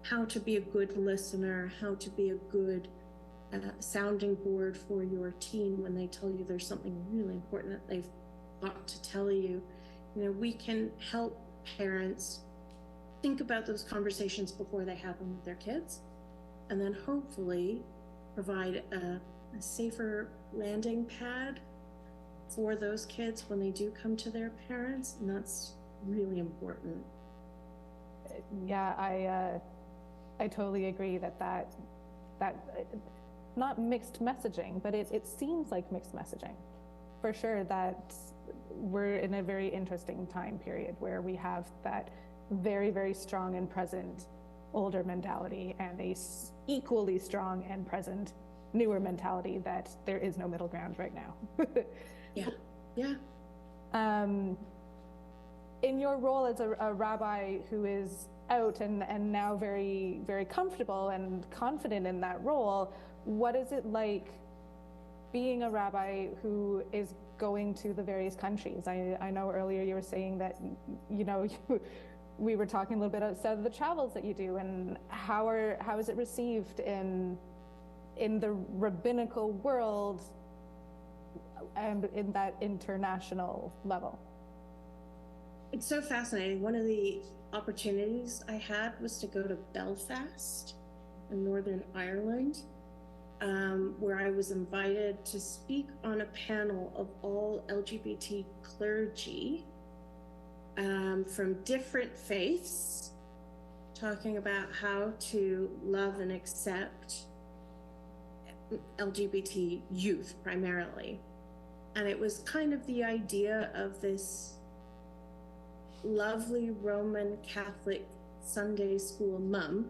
how to be a good listener, how to be a good sounding board for your teen when they tell you there's something really important that they've got to tell you. You know, we can help parents think about those conversations before they have them with their kids, and then hopefully provide a safer landing pad for those kids when they do come to their parents, and that's really important. Yeah, I totally agree that not mixed messaging, but it seems like mixed messaging. For sure that we're in a very interesting time period where we have that very, very strong and present older mentality and a equally strong and present newer mentality that there is no middle ground right now. Yeah. In your role as a rabbi who is out and now very, very comfortable and confident in that role, what is it like being a rabbi who is going to the various countries? I know earlier you were saying that, you know, we were talking a little bit about the travels that you do, and how is it received in the rabbinical world and in that international level? It's so fascinating. One of the opportunities I had was to go to Belfast in Northern Ireland, where I was invited to speak on a panel of all LGBT clergy from different faiths, talking about how to love and accept LGBT youth primarily. And it was kind of the idea of this lovely Roman Catholic Sunday school mom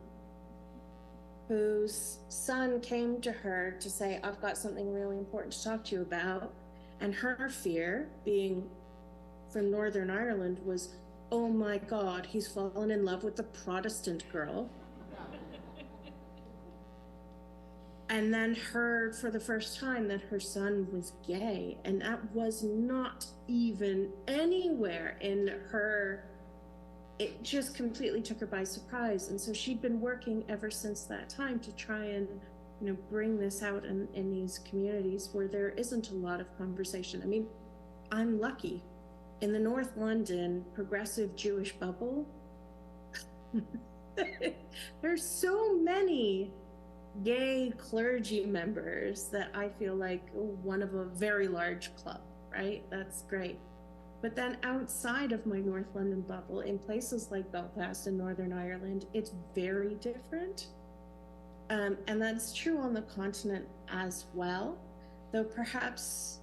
whose son came to her to say, I've got something really important to talk to you about. And her fear, being from Northern Ireland, was, oh my God, he's fallen in love with the Protestant girl. And then heard for the first time that her son was gay. And that was not even anywhere in her. It just completely took her by surprise. And so she'd been working ever since that time to try and, you know, bring this out in these communities where there isn't a lot of conversation. I mean, I'm lucky. In the North London progressive Jewish bubble, there's so many gay clergy members that I feel like one of a very large club, right? That's great. But then outside of my North London bubble, in places like Belfast and Northern Ireland, it's very different. And that's true on the continent as well, though perhaps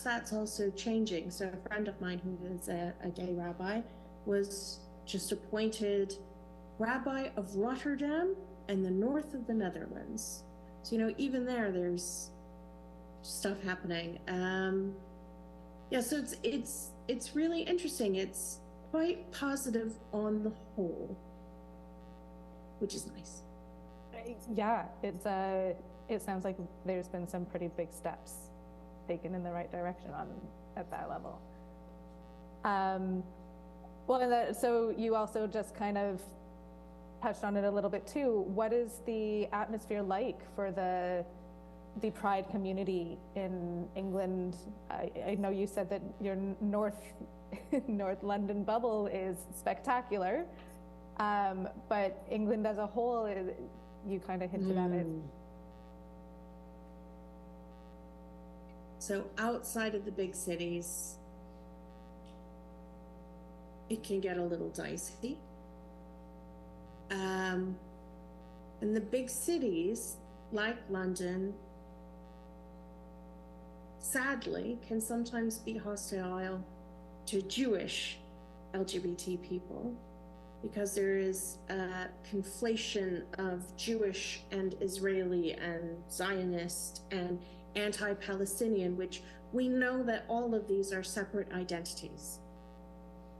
that's also changing. So a friend of mine who is a gay rabbi was just appointed Rabbi of Rotterdam and the north of the Netherlands. So, you know, even there's stuff happening. Yeah, so it's really interesting. It's quite positive on the whole, which is nice. Yeah, it sounds like there's been some pretty big steps taken in the right direction at that level. Well, so you also just kind of touched on it a little bit too. What is the atmosphere like for the Pride community in England? I know you said that your North London bubble is spectacular, but England as a whole, you kind of hinted at it. So outside of the big cities, it can get a little dicey. And the big cities like London, sadly, can sometimes be hostile to Jewish LGBT people because there is a conflation of Jewish and Israeli and Zionist and anti-Palestinian, which we know that all of these are separate identities.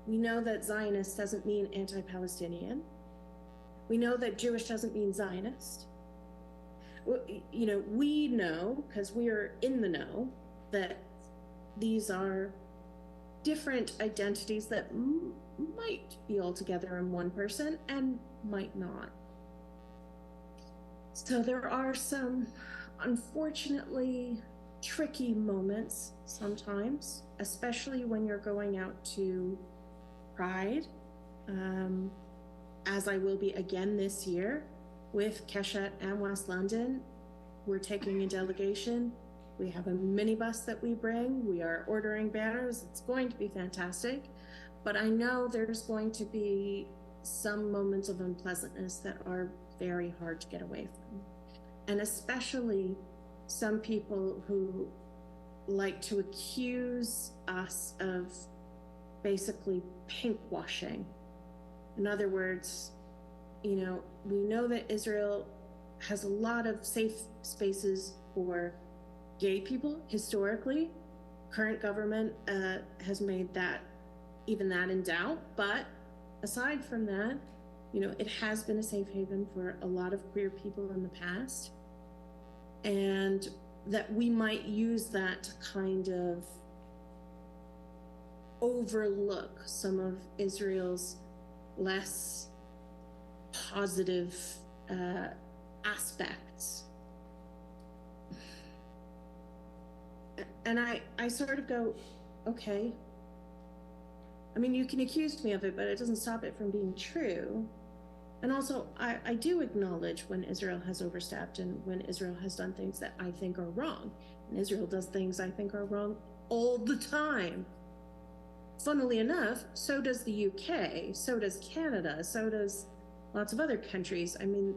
We know that Zionist doesn't mean anti-Palestinian. We know that Jewish doesn't mean Zionist. You know, we know, because we are in the know, that these are different identities that might be all together in one person and might not. So there are some, unfortunately, tricky moments sometimes, especially when you're going out to Pride, as I will be again this year with Keshet and West London. We're taking a delegation. We have a minibus that we bring. We are ordering banners. It's going to be fantastic. But I know there's going to be some moments of unpleasantness that are very hard to get away from. And especially some people who like to accuse us of basically pink washing. In other words, you know, we know that Israel has a lot of safe spaces for gay people historically. Current government has made that, even that in doubt. But aside from that, you know, it has been a safe haven for a lot of queer people in the past. And that we might use that to kind of overlook some of Israel's less positive aspects. And I sort of go, okay. I mean, you can accuse me of it, but it doesn't stop it from being true. And also, I do acknowledge when Israel has overstepped and when Israel has done things that I think are wrong. And Israel does things I think are wrong all the time. Funnily enough, so does the UK, so does Canada, so does lots of other countries. I mean,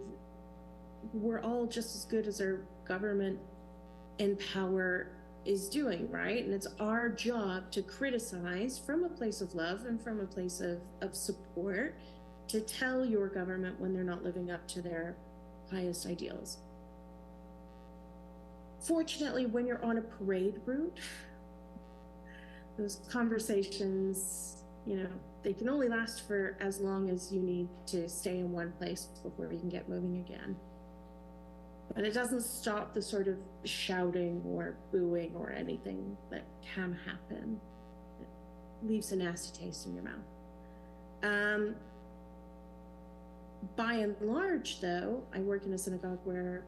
we're all just as good as our government in power is doing, right? And it's our job to criticize from a place of love and from a place of support, to tell your government when they're not living up to their highest ideals. Fortunately, when you're on a parade route, those conversations, you know, they can only last for as long as you need to stay in one place before you can get moving again. But it doesn't stop the sort of shouting or booing or anything that can happen. It leaves a nasty taste in your mouth. By and large, though, I work in a synagogue where,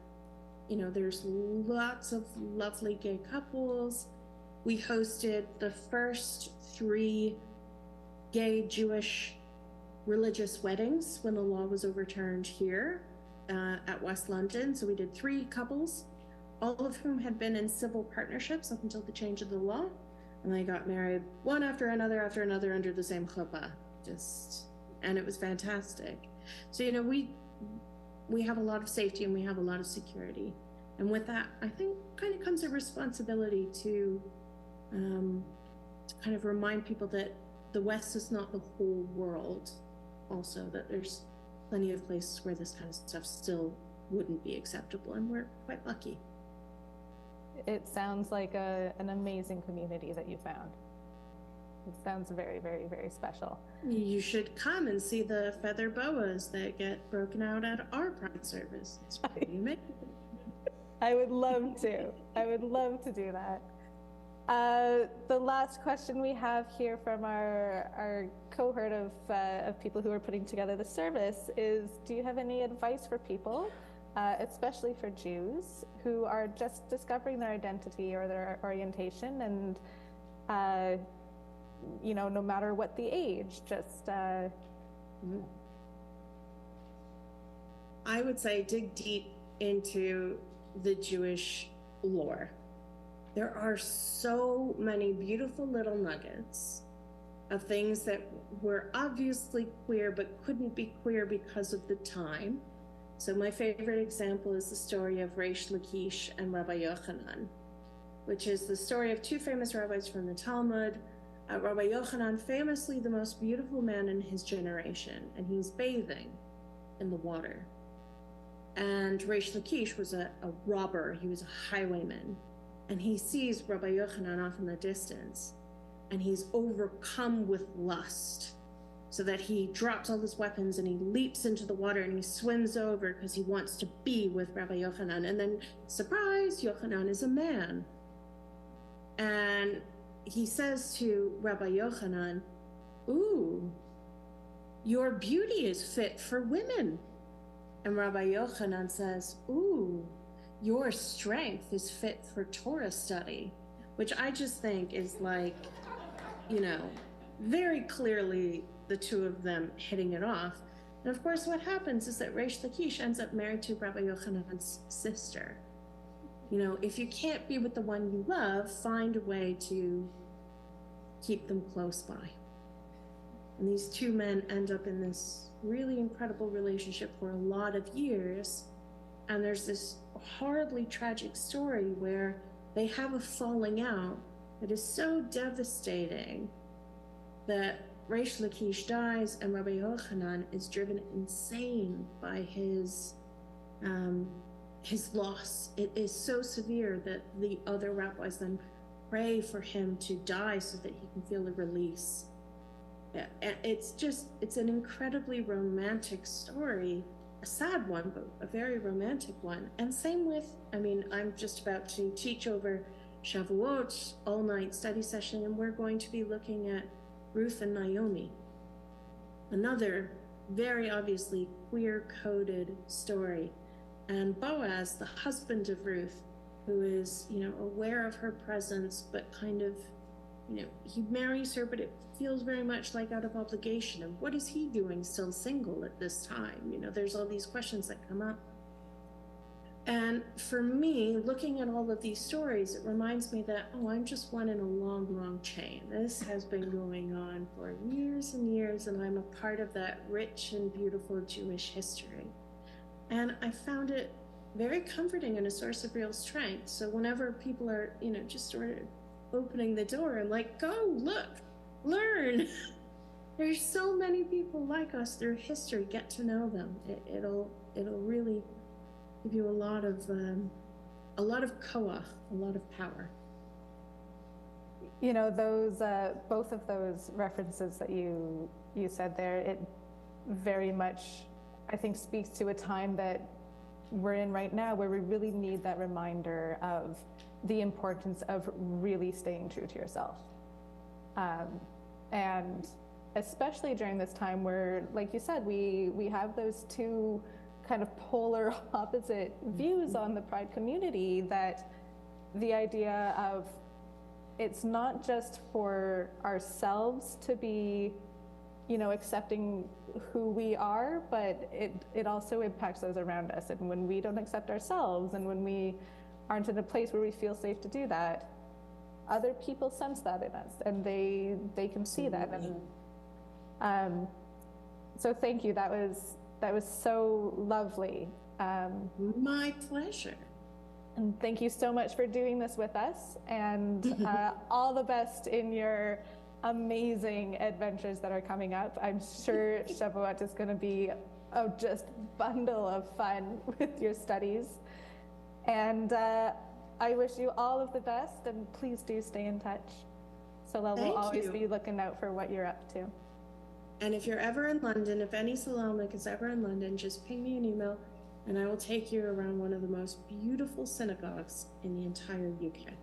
you know, there's lots of lovely gay couples. We hosted the first 3 gay Jewish religious weddings when the law was overturned here at West London. So we did 3 couples, all of whom had been in civil partnerships up until the change of the law. And they got married one after another under the same chuppah. And it was fantastic. So, you know, we have a lot of safety and we have a lot of security. And with that, I think kind of comes a responsibility to kind of remind people that the West is not the whole world. Also, that there's plenty of places where this kind of stuff still wouldn't be acceptable, and we're quite lucky. It sounds like an amazing community that you found. It sounds very, very, very special. You should come and see the feather boas that get broken out at our Pride service. It's pretty amazing. I would love to. I would love to do that. The last question we have here from our cohort of people who are putting together the service is, do you have any advice for people, especially for Jews, who are just discovering their identity or their orientation, and you know, no matter what the age, just I would say dig deep into the Jewish lore. There are so many beautiful little nuggets of things that were obviously queer but couldn't be queer because of the time. So my favorite example is the story of Reish Lakish and Rabbi Yochanan, which is the story of two famous rabbis from the Talmud. Rabbi Yochanan, famously the most beautiful man in his generation, and he's bathing in the water. And Reish Lakish was a robber, he was a highwayman. And he sees Rabbi Yochanan off in the distance, and he's overcome with lust, so that he drops all his weapons and he leaps into the water and he swims over because he wants to be with Rabbi Yochanan. And then, surprise, Yochanan is a man. And he says to Rabbi Yochanan, "Ooh, your beauty is fit for women." And Rabbi Yochanan says, "Ooh, your strength is fit for Torah study," which I just think is like, you know, very clearly the two of them hitting it off. And of course, what happens is that Reish Lakish ends up married to Rabbi Yochanan's sister. You know, if you can't be with the one you love, find a way to keep them close by. And these two men end up in this really incredible relationship for a lot of years. And there's this horribly tragic story where they have a falling out that is so devastating that Reish Lakish dies and Rabbi Yochanan is driven insane by his loss. It is so severe that the other rabbis then pray for him to die so that he can feel the release. It's an incredibly romantic story, a sad one, but a very romantic one. And same with, I'm just about to teach over Shavuot, all-night study session, and we're going to be looking at Ruth and Naomi, another very obviously queer-coded story. And Boaz, the husband of Ruth, who is, aware of her presence, but kind of, he marries her, but it feels very much like out of obligation. And what is he doing still single at this time? There's all these questions that come up. And for me, looking at all of these stories, it reminds me that, I'm just one in a long, long chain. This has been going on for years and years, and I'm a part of that rich and beautiful Jewish history. And I found it very comforting and a source of real strength. So whenever people are, just sort of opening the door, I'm like, go, look, learn. There's so many people like us through history. Get to know them. It'll really give you a lot of koach, a lot of power. Those both of those references that you said there, it very much, I think, speaks to a time that we're in right now where we really need that reminder of the importance of really staying true to yourself. And especially during this time where, like you said, we have those two kind of polar opposite views on the Pride community, that the idea of it's not just for ourselves to be, accepting who we are, but it also impacts those around us. And when we don't accept ourselves and when we aren't in a place where we feel safe to do that, other people sense that in us and they can see that. And so thank you. That was so lovely. My pleasure. And thank you so much for doing this with us, and all the best in your amazing adventures that are coming up. I'm sure Shavuot is going to be a just bundle of fun with your studies. And I wish you all of the best, and please do stay in touch. Solel will always be looking out for what you're up to. And if you're ever in London, if any Solelnik is ever in London, just ping me an email and I will take you around one of the most beautiful synagogues in the entire UK.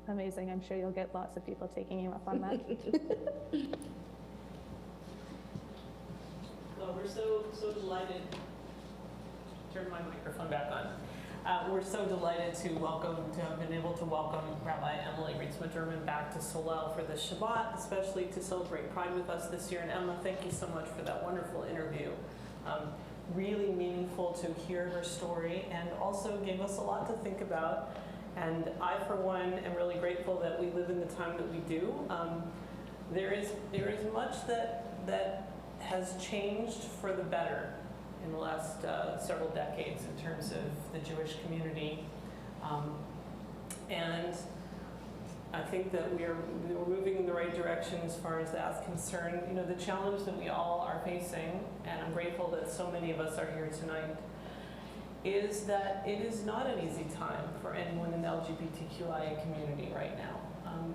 Amazing. I'm sure you'll get lots of people taking you up on that. Well, we're so delighted. Turn my microphone back on. We're so delighted to have been able to welcome Rabbi Emily Reed-Smith-Derman back to Solel for the Shabbat, especially to celebrate Pride with us this year. And Emma, thank you so much for that wonderful interview. Really meaningful to hear her story, and also gave us a lot to think about. And I, for one, am really grateful that we live in the time that we do. There is much that has changed for the better in the last several decades in terms of the Jewish community. And I think that we're moving in the right direction as far as that's concerned. You know, the challenge that we all are facing, and I'm grateful that so many of us are here tonight, is that it is not an easy time for anyone in the LGBTQIA community right now.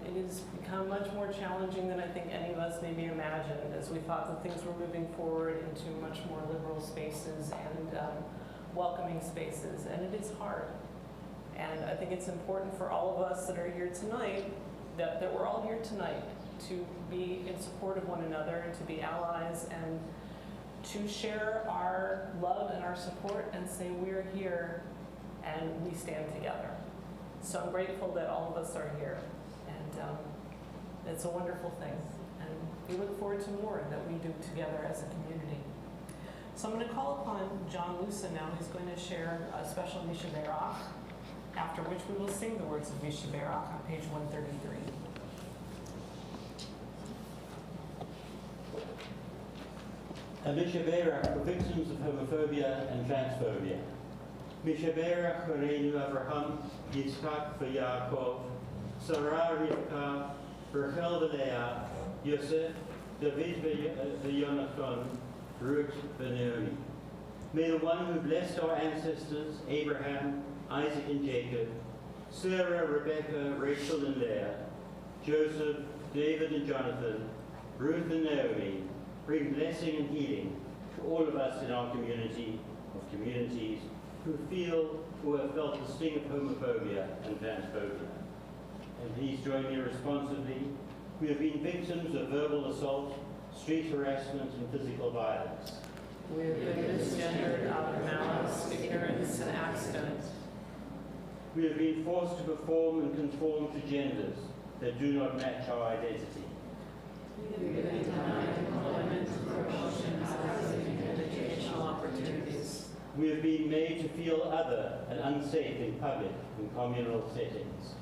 It has become much more challenging than I think any of us maybe imagined, as we thought that things were moving forward into much more liberal spaces and welcoming spaces, and it is hard. And I think it's important for all of us that are here tonight, that we're all here tonight to be in support of one another and to be allies and to share our love and our support and say we're here and we stand together. So I'm grateful that all of us are here, and it's a wonderful thing. And we look forward to more that we do together as a community. So I'm going to call upon John Lusa now. He's going to share a special Misha Berach, after which we will sing the words of Misha Berach on page 133. A Misha Berach for victims of homophobia and transphobia. Misha Berach Horeinu Avraham, Yitzchak v'Yaakov, Sarah Rivka, Rachel v'Leah, Yosef, David v'Yonathan, Ruth v'Naomi. May the one who blessed our ancestors, Abraham, Isaac and Jacob, Sarah, Rebecca, Rachel and Leah, Joseph, David and Jonathan, Ruth and Naomi, bring blessing and healing to all of us in our community of communities who feel or have felt the sting of homophobia and transphobia. And please join me responsibly. We have been victims of verbal assault, street harassment, and physical violence. We have been misgendered out of malice, ignorance, and accident. We have been forced to perform and conform to genders that do not match our identity. We have been denied employment, promotion, housing, and educational opportunities. We have been made to feel other and unsafe in public and communal settings.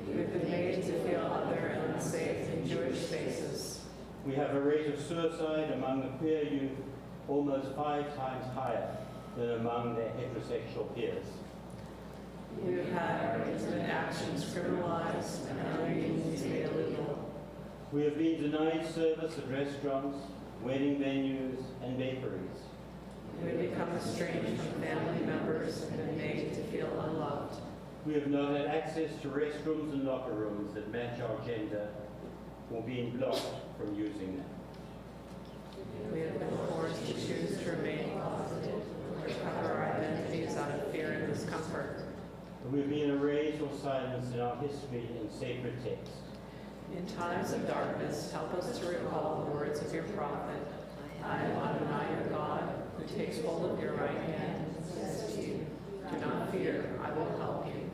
We have been made to feel other and unsafe in Jewish spaces. We have a rate of suicide among the queer youth almost 5 times higher than among their heterosexual peers. We have had our intimate actions criminalized and our unions made illegal. We have been denied service at restaurants, wedding venues, and bakeries. We have become estranged from family members and been made to feel unloved. We have not had access to restrooms and locker rooms that match our gender or been blocked from using them. We have been forced to choose to remain closeted or cover our identities out of fear and discomfort. We have been erased or silenced in our history and sacred text. In times of darkness, help us to recall the words of your prophet. I am Adonai, your God, who takes hold of your right hand and says to you, do not fear, I will help you.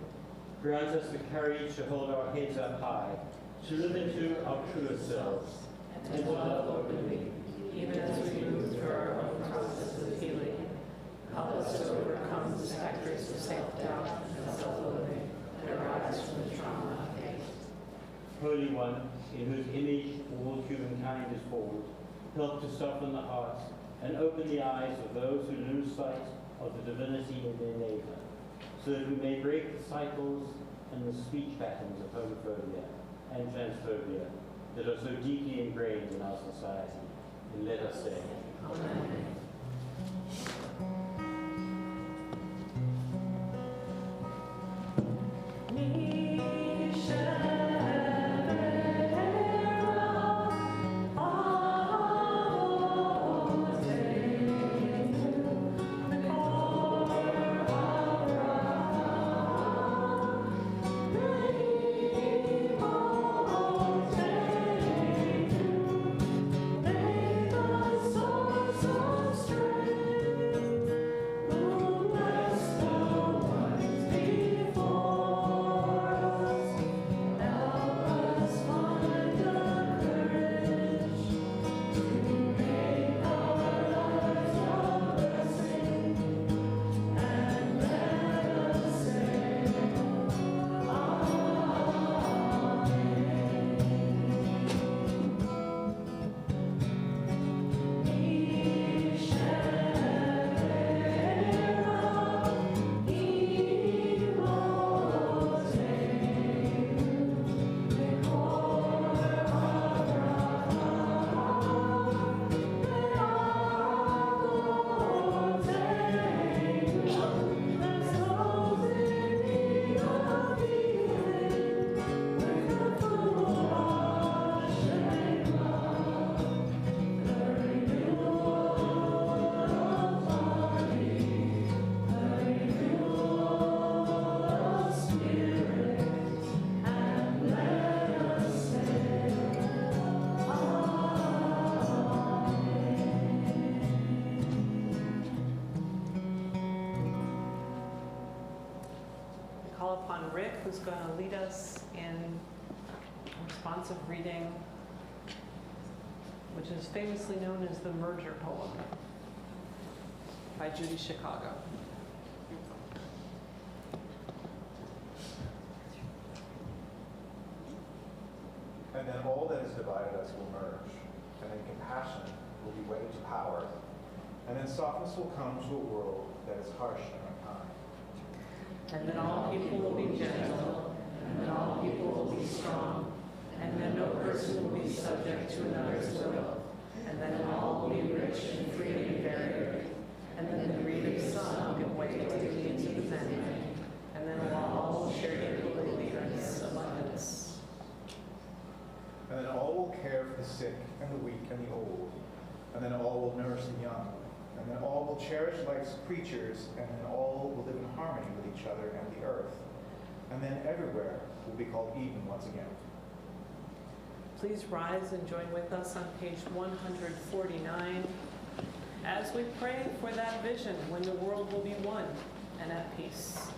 Grant us the courage to hold our heads up high, to live into our truest selves, and to love openly, even as we move through our own process of healing. Help us to overcome the specters of self-doubt and self-loathing that arise from the trauma of faith. Holy One, in whose image all humankind is formed, help to soften the hearts and open the eyes of those who lose sight of the divinity in their neighbor, so that we may break the cycles and the speech patterns of homophobia and transphobia that are so deeply ingrained in our society. And let us say, Amen. Soul who's going to lead us in responsive reading, which is famously known as the Merger Poem by Judy Chicago. And then all that has divided us will merge, and then compassion will be wedded to power, and then softness will come to a world that is harsh and unkind. And then all people will be gentle, and then all people will be strong, and then no person will be subject to another's will, and then all will be rich and free and varied, and then the greed of some will give way to the needs of the many, and then all will share equally the earth's abundance. And then all will care for the sick and the weak and the old, and then all will nurse the young, and then all will cherish life's creatures, and then all will live in harmony with each other and the earth, and then everywhere will be called Eden once again. Please rise and join with us on page 149 as we pray for that vision when the world will be one and at peace.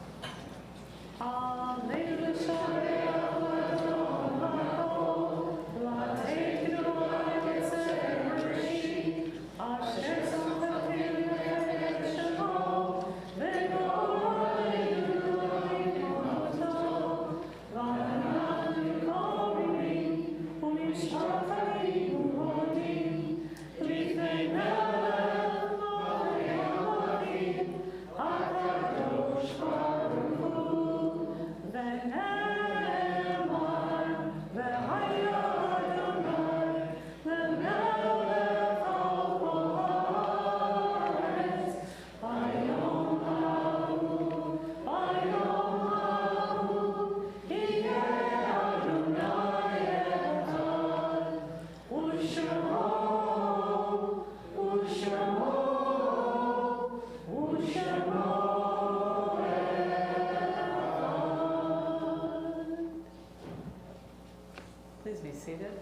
Please be seated.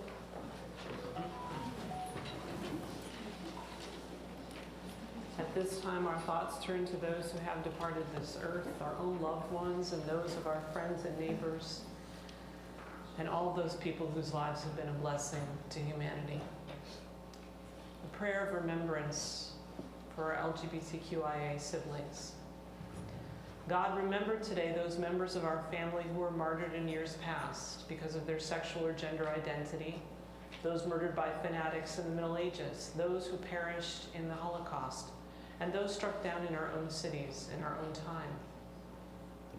At this time, our thoughts turn to those who have departed this earth, our own loved ones, and those of our friends and neighbors, and all those people whose lives have been a blessing to humanity. A prayer of remembrance for our LGBTQIA siblings. God, remember today those members of our family who were martyred in years past because of their sexual or gender identity, those murdered by fanatics in the Middle Ages, those who perished in the Holocaust, and those struck down in our own cities in our own time.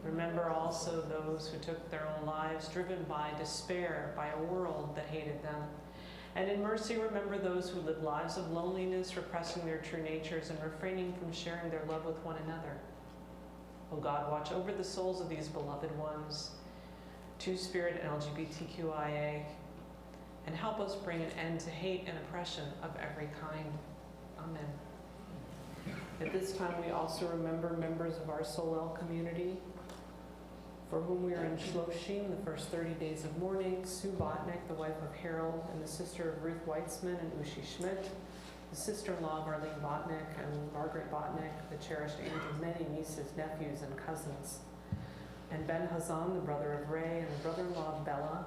Remember also those who took their own lives driven by despair, by a world that hated them. And in mercy, remember those who lived lives of loneliness, repressing their true natures and refraining from sharing their love with one another. Oh God, watch over the souls of these beloved ones, Two-Spirit and LGBTQIA, and help us bring an end to hate and oppression of every kind. Amen. At this time, we also remember members of our Solel community, for whom we are in Shloshim, the first 30 days of mourning, Sue Botnick, the wife of Harold, and the sister of Ruth Weitzman and Ushi Schmidt, the sister-in-law of Arlene Botnick and Margaret Botnick, the cherished aunt of many nieces, nephews, and cousins, and Ben Hazan, the brother of Ray, and the brother-in-law of Bella.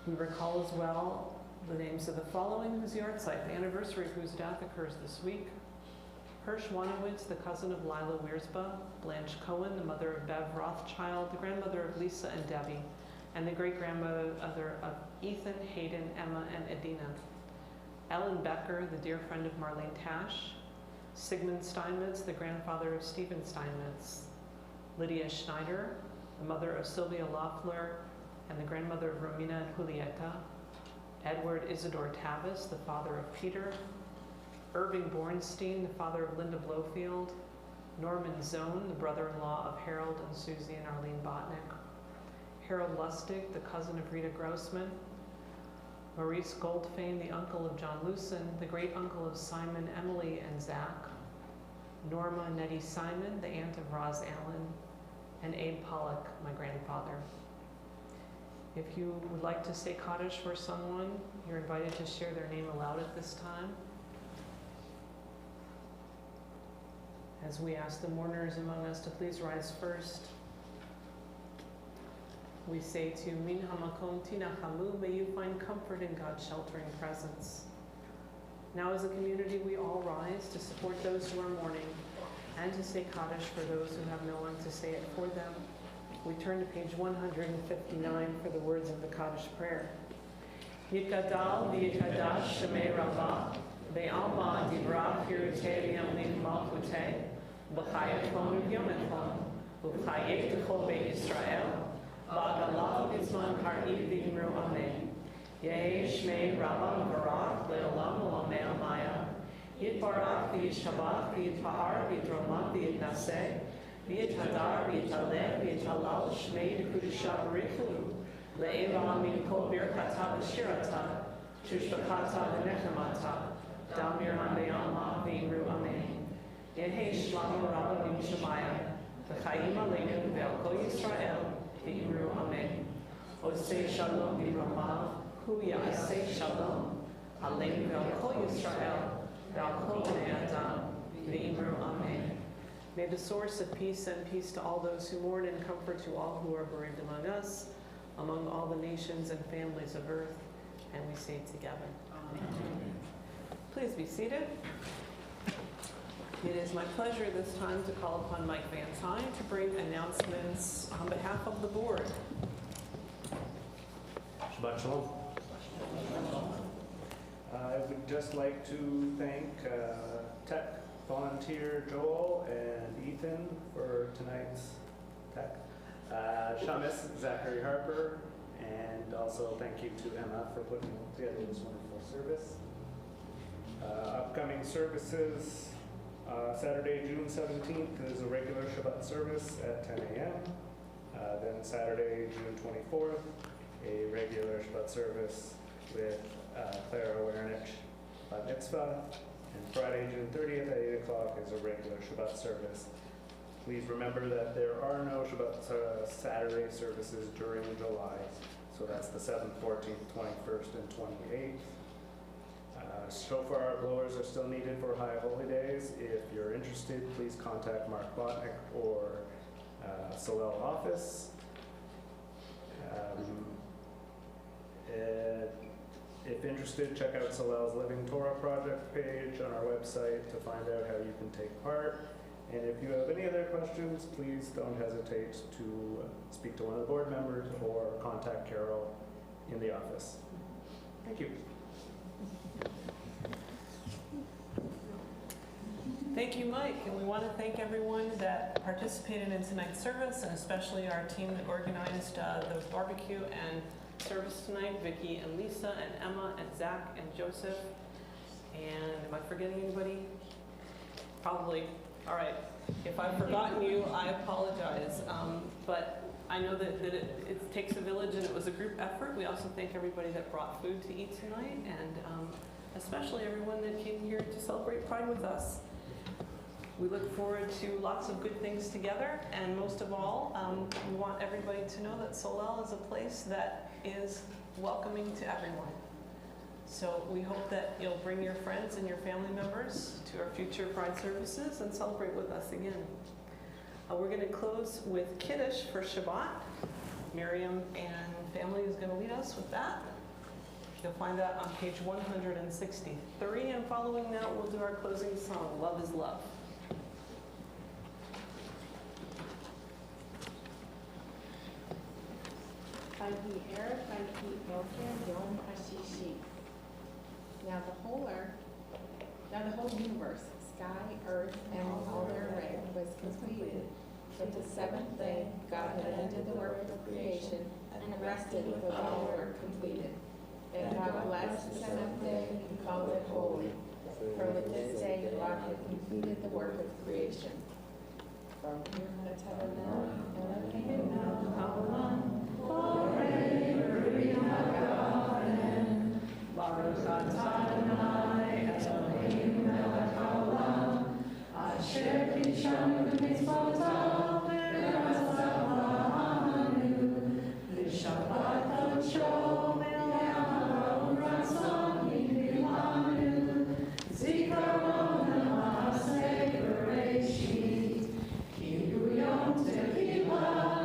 We recall as well the names of the following whose yahrzeit, the anniversary of whose death occurs this week: Hirsch Wanowitz, the cousin of Lila Wiersba; Blanche Cohen, the mother of Bev Rothschild, the grandmother of Lisa and Debbie, and the great-grandmother of Ethan, Hayden, Emma, and Edina; Ellen Becker, the dear friend of Marlene Tash; Sigmund Steinmetz, the grandfather of Stephen Steinmetz; Lydia Schneider, the mother of Sylvia Loeffler, and the grandmother of Romina and Julieta; Edward Isidore Tavis, the father of Peter; Irving Bornstein, the father of Linda Blofield; Norman Zone, the brother-in-law of Harold and Susie and Arlene Botnick; Harold Lustig, the cousin of Rita Grossman; Maurice Goldfein, the uncle of John Lucen, the great-uncle of Simon, Emily, and Zach; Norma Nettie Simon, the aunt of Roz Allen; and Abe Pollock, my grandfather. If you would like to say Kaddish for someone, you're invited to share their name aloud at this time. As we ask the mourners among us to please rise first. We say to Min Hamakom Tinachamu, may you find comfort in God's sheltering presence. Now as a community, we all rise to support those who are mourning and to say Kaddish for those who have no one to say it for them. We turn to page 159 for the words of the Kaddish prayer. Yikadal v'yikadash shemei Rabbah, ve'alma divra pirutei lim malchutei, v'chayaton v'yometon, v'chayek t'chol beit Yisrael, v'agalah b'zman har'i v'imru amen. Yeh shmei Rabbah v'barach le'olam olamei amaya. Yitbarach v'yishabach v'yitpa'ar v'yidromach v'yitnaseh, v'yithadar v'yitaleh v'yitalal shmei d'kudusha b'richu. Le'eva min kol birkata v'shirata, shushbakata v'nechemata, damir ha'be'alma v'imru amen. Yehi shlomo rabba v'yishamaya, v'chayim aleinu ve'al kol Yisrael v'imru amen. Osei shalom v'ramav, hu ya'asei shalom, aleinu ve'al kol Yisrael, ve'al kol bnei adam v'imru amen. May the source of peace send peace to all those who mourn and comfort to all who are bereaved among us, among all the nations and families of earth, and we say together. Amen. Please be seated. It is my pleasure this time to call upon Mike Van Tine to bring announcements on behalf of the board. Shabbat Shalom. I would just like to thank tech volunteer Joel and Ethan for tonight's tech. Shamus, Zachary Harper, and also thank you to Emma for putting together this wonderful service. Upcoming services, Saturday, June 17th is a regular Shabbat service at 10 a.m. Then Saturday, June 24th, a regular Shabbat service with Clara Wernich Bat Mitzvah. And Friday, June 30th at 8 o'clock is a regular Shabbat service. Please remember that there are no Shabbat Saturday services during July. So that's the 7th, 14th, 21st, and 28th. Shofar blowers are still needed for High Holy Days. If you're interested, please contact Mark Botnick or Solel office. If interested, check out Solel's Living Torah Project page on our website to find out how you can take part. And if you have any other questions, please don't hesitate to speak to one of the board members or contact Carol in the office. Thank you. Thank you, Mike, and we want to thank everyone that participated in tonight's service, and especially our team that organized the barbecue and service tonight, Vicki and Lisa and Emma and Zach and Joseph. And am I forgetting anybody? Probably. All right. If I've forgotten you, I apologize. But I know that it takes a village and it was a group effort. We also thank everybody that brought food to eat tonight, and especially everyone that came here to celebrate Pride with us. We look forward to lots of good things together, and most of all, we want everybody to know that Solel is a place that is welcoming to everyone. So we hope that you'll bring your friends and your family members to our future Pride services and celebrate with us again. We're going to close with Kiddush for Shabbat. Miriam and family is going to lead us with that. You'll find that on page 163, and following that, we'll do our closing song, Love is Love. Erev Yom Hashishi. Now the whole universe, sky, earth, and all their array, was completed. But the seventh day, God had ended the work of creation and rested with all work completed. And God blessed the seventh day and called it holy. For with this day God had completed the work of creation. From Baruch Adonai Elohim melech haolam, asher kidshanu b'mitzvotav v'ratzah b'hanu, l'shabbat kodsho v'yamaron ratzon yidilanu, zikaron ha'aseh b'reishit, kilu yom tevilah,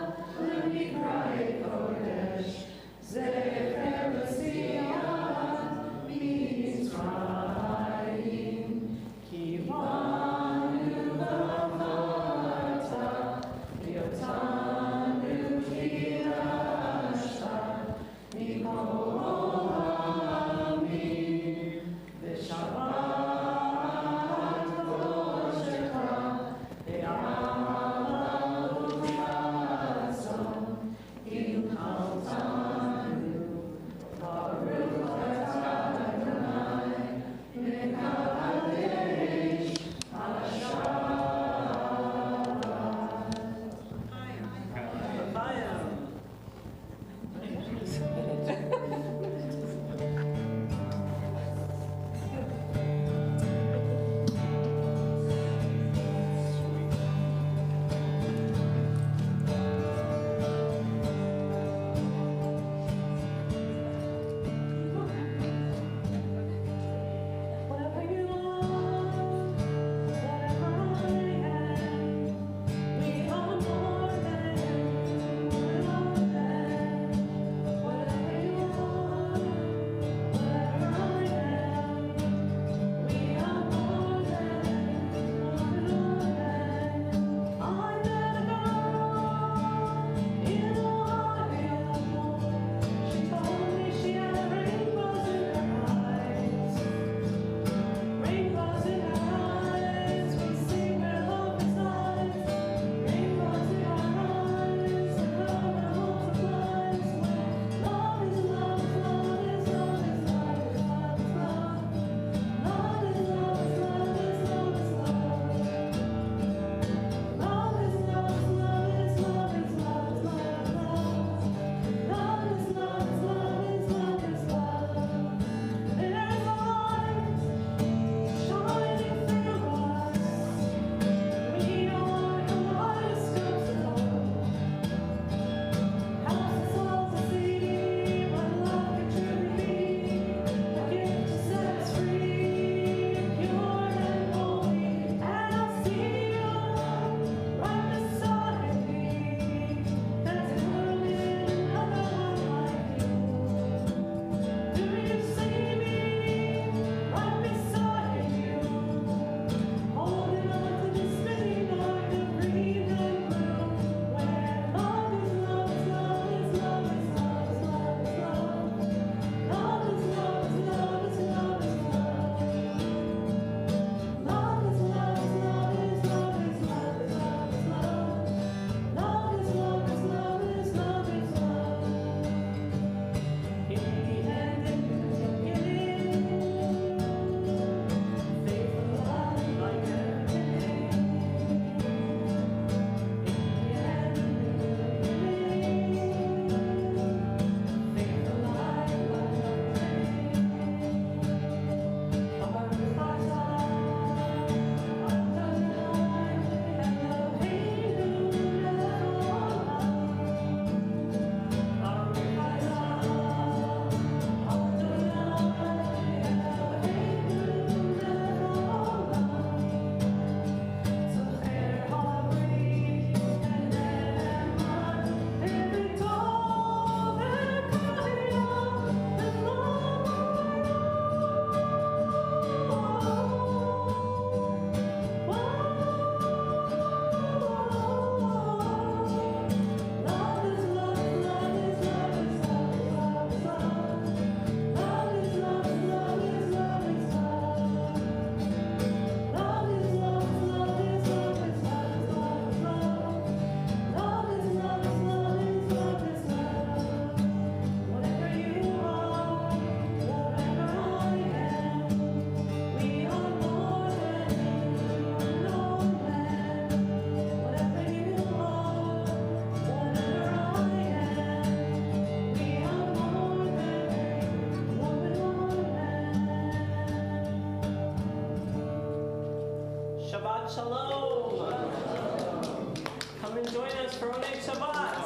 Shabbat Shalom. Come and join us for Oneg Shabbat.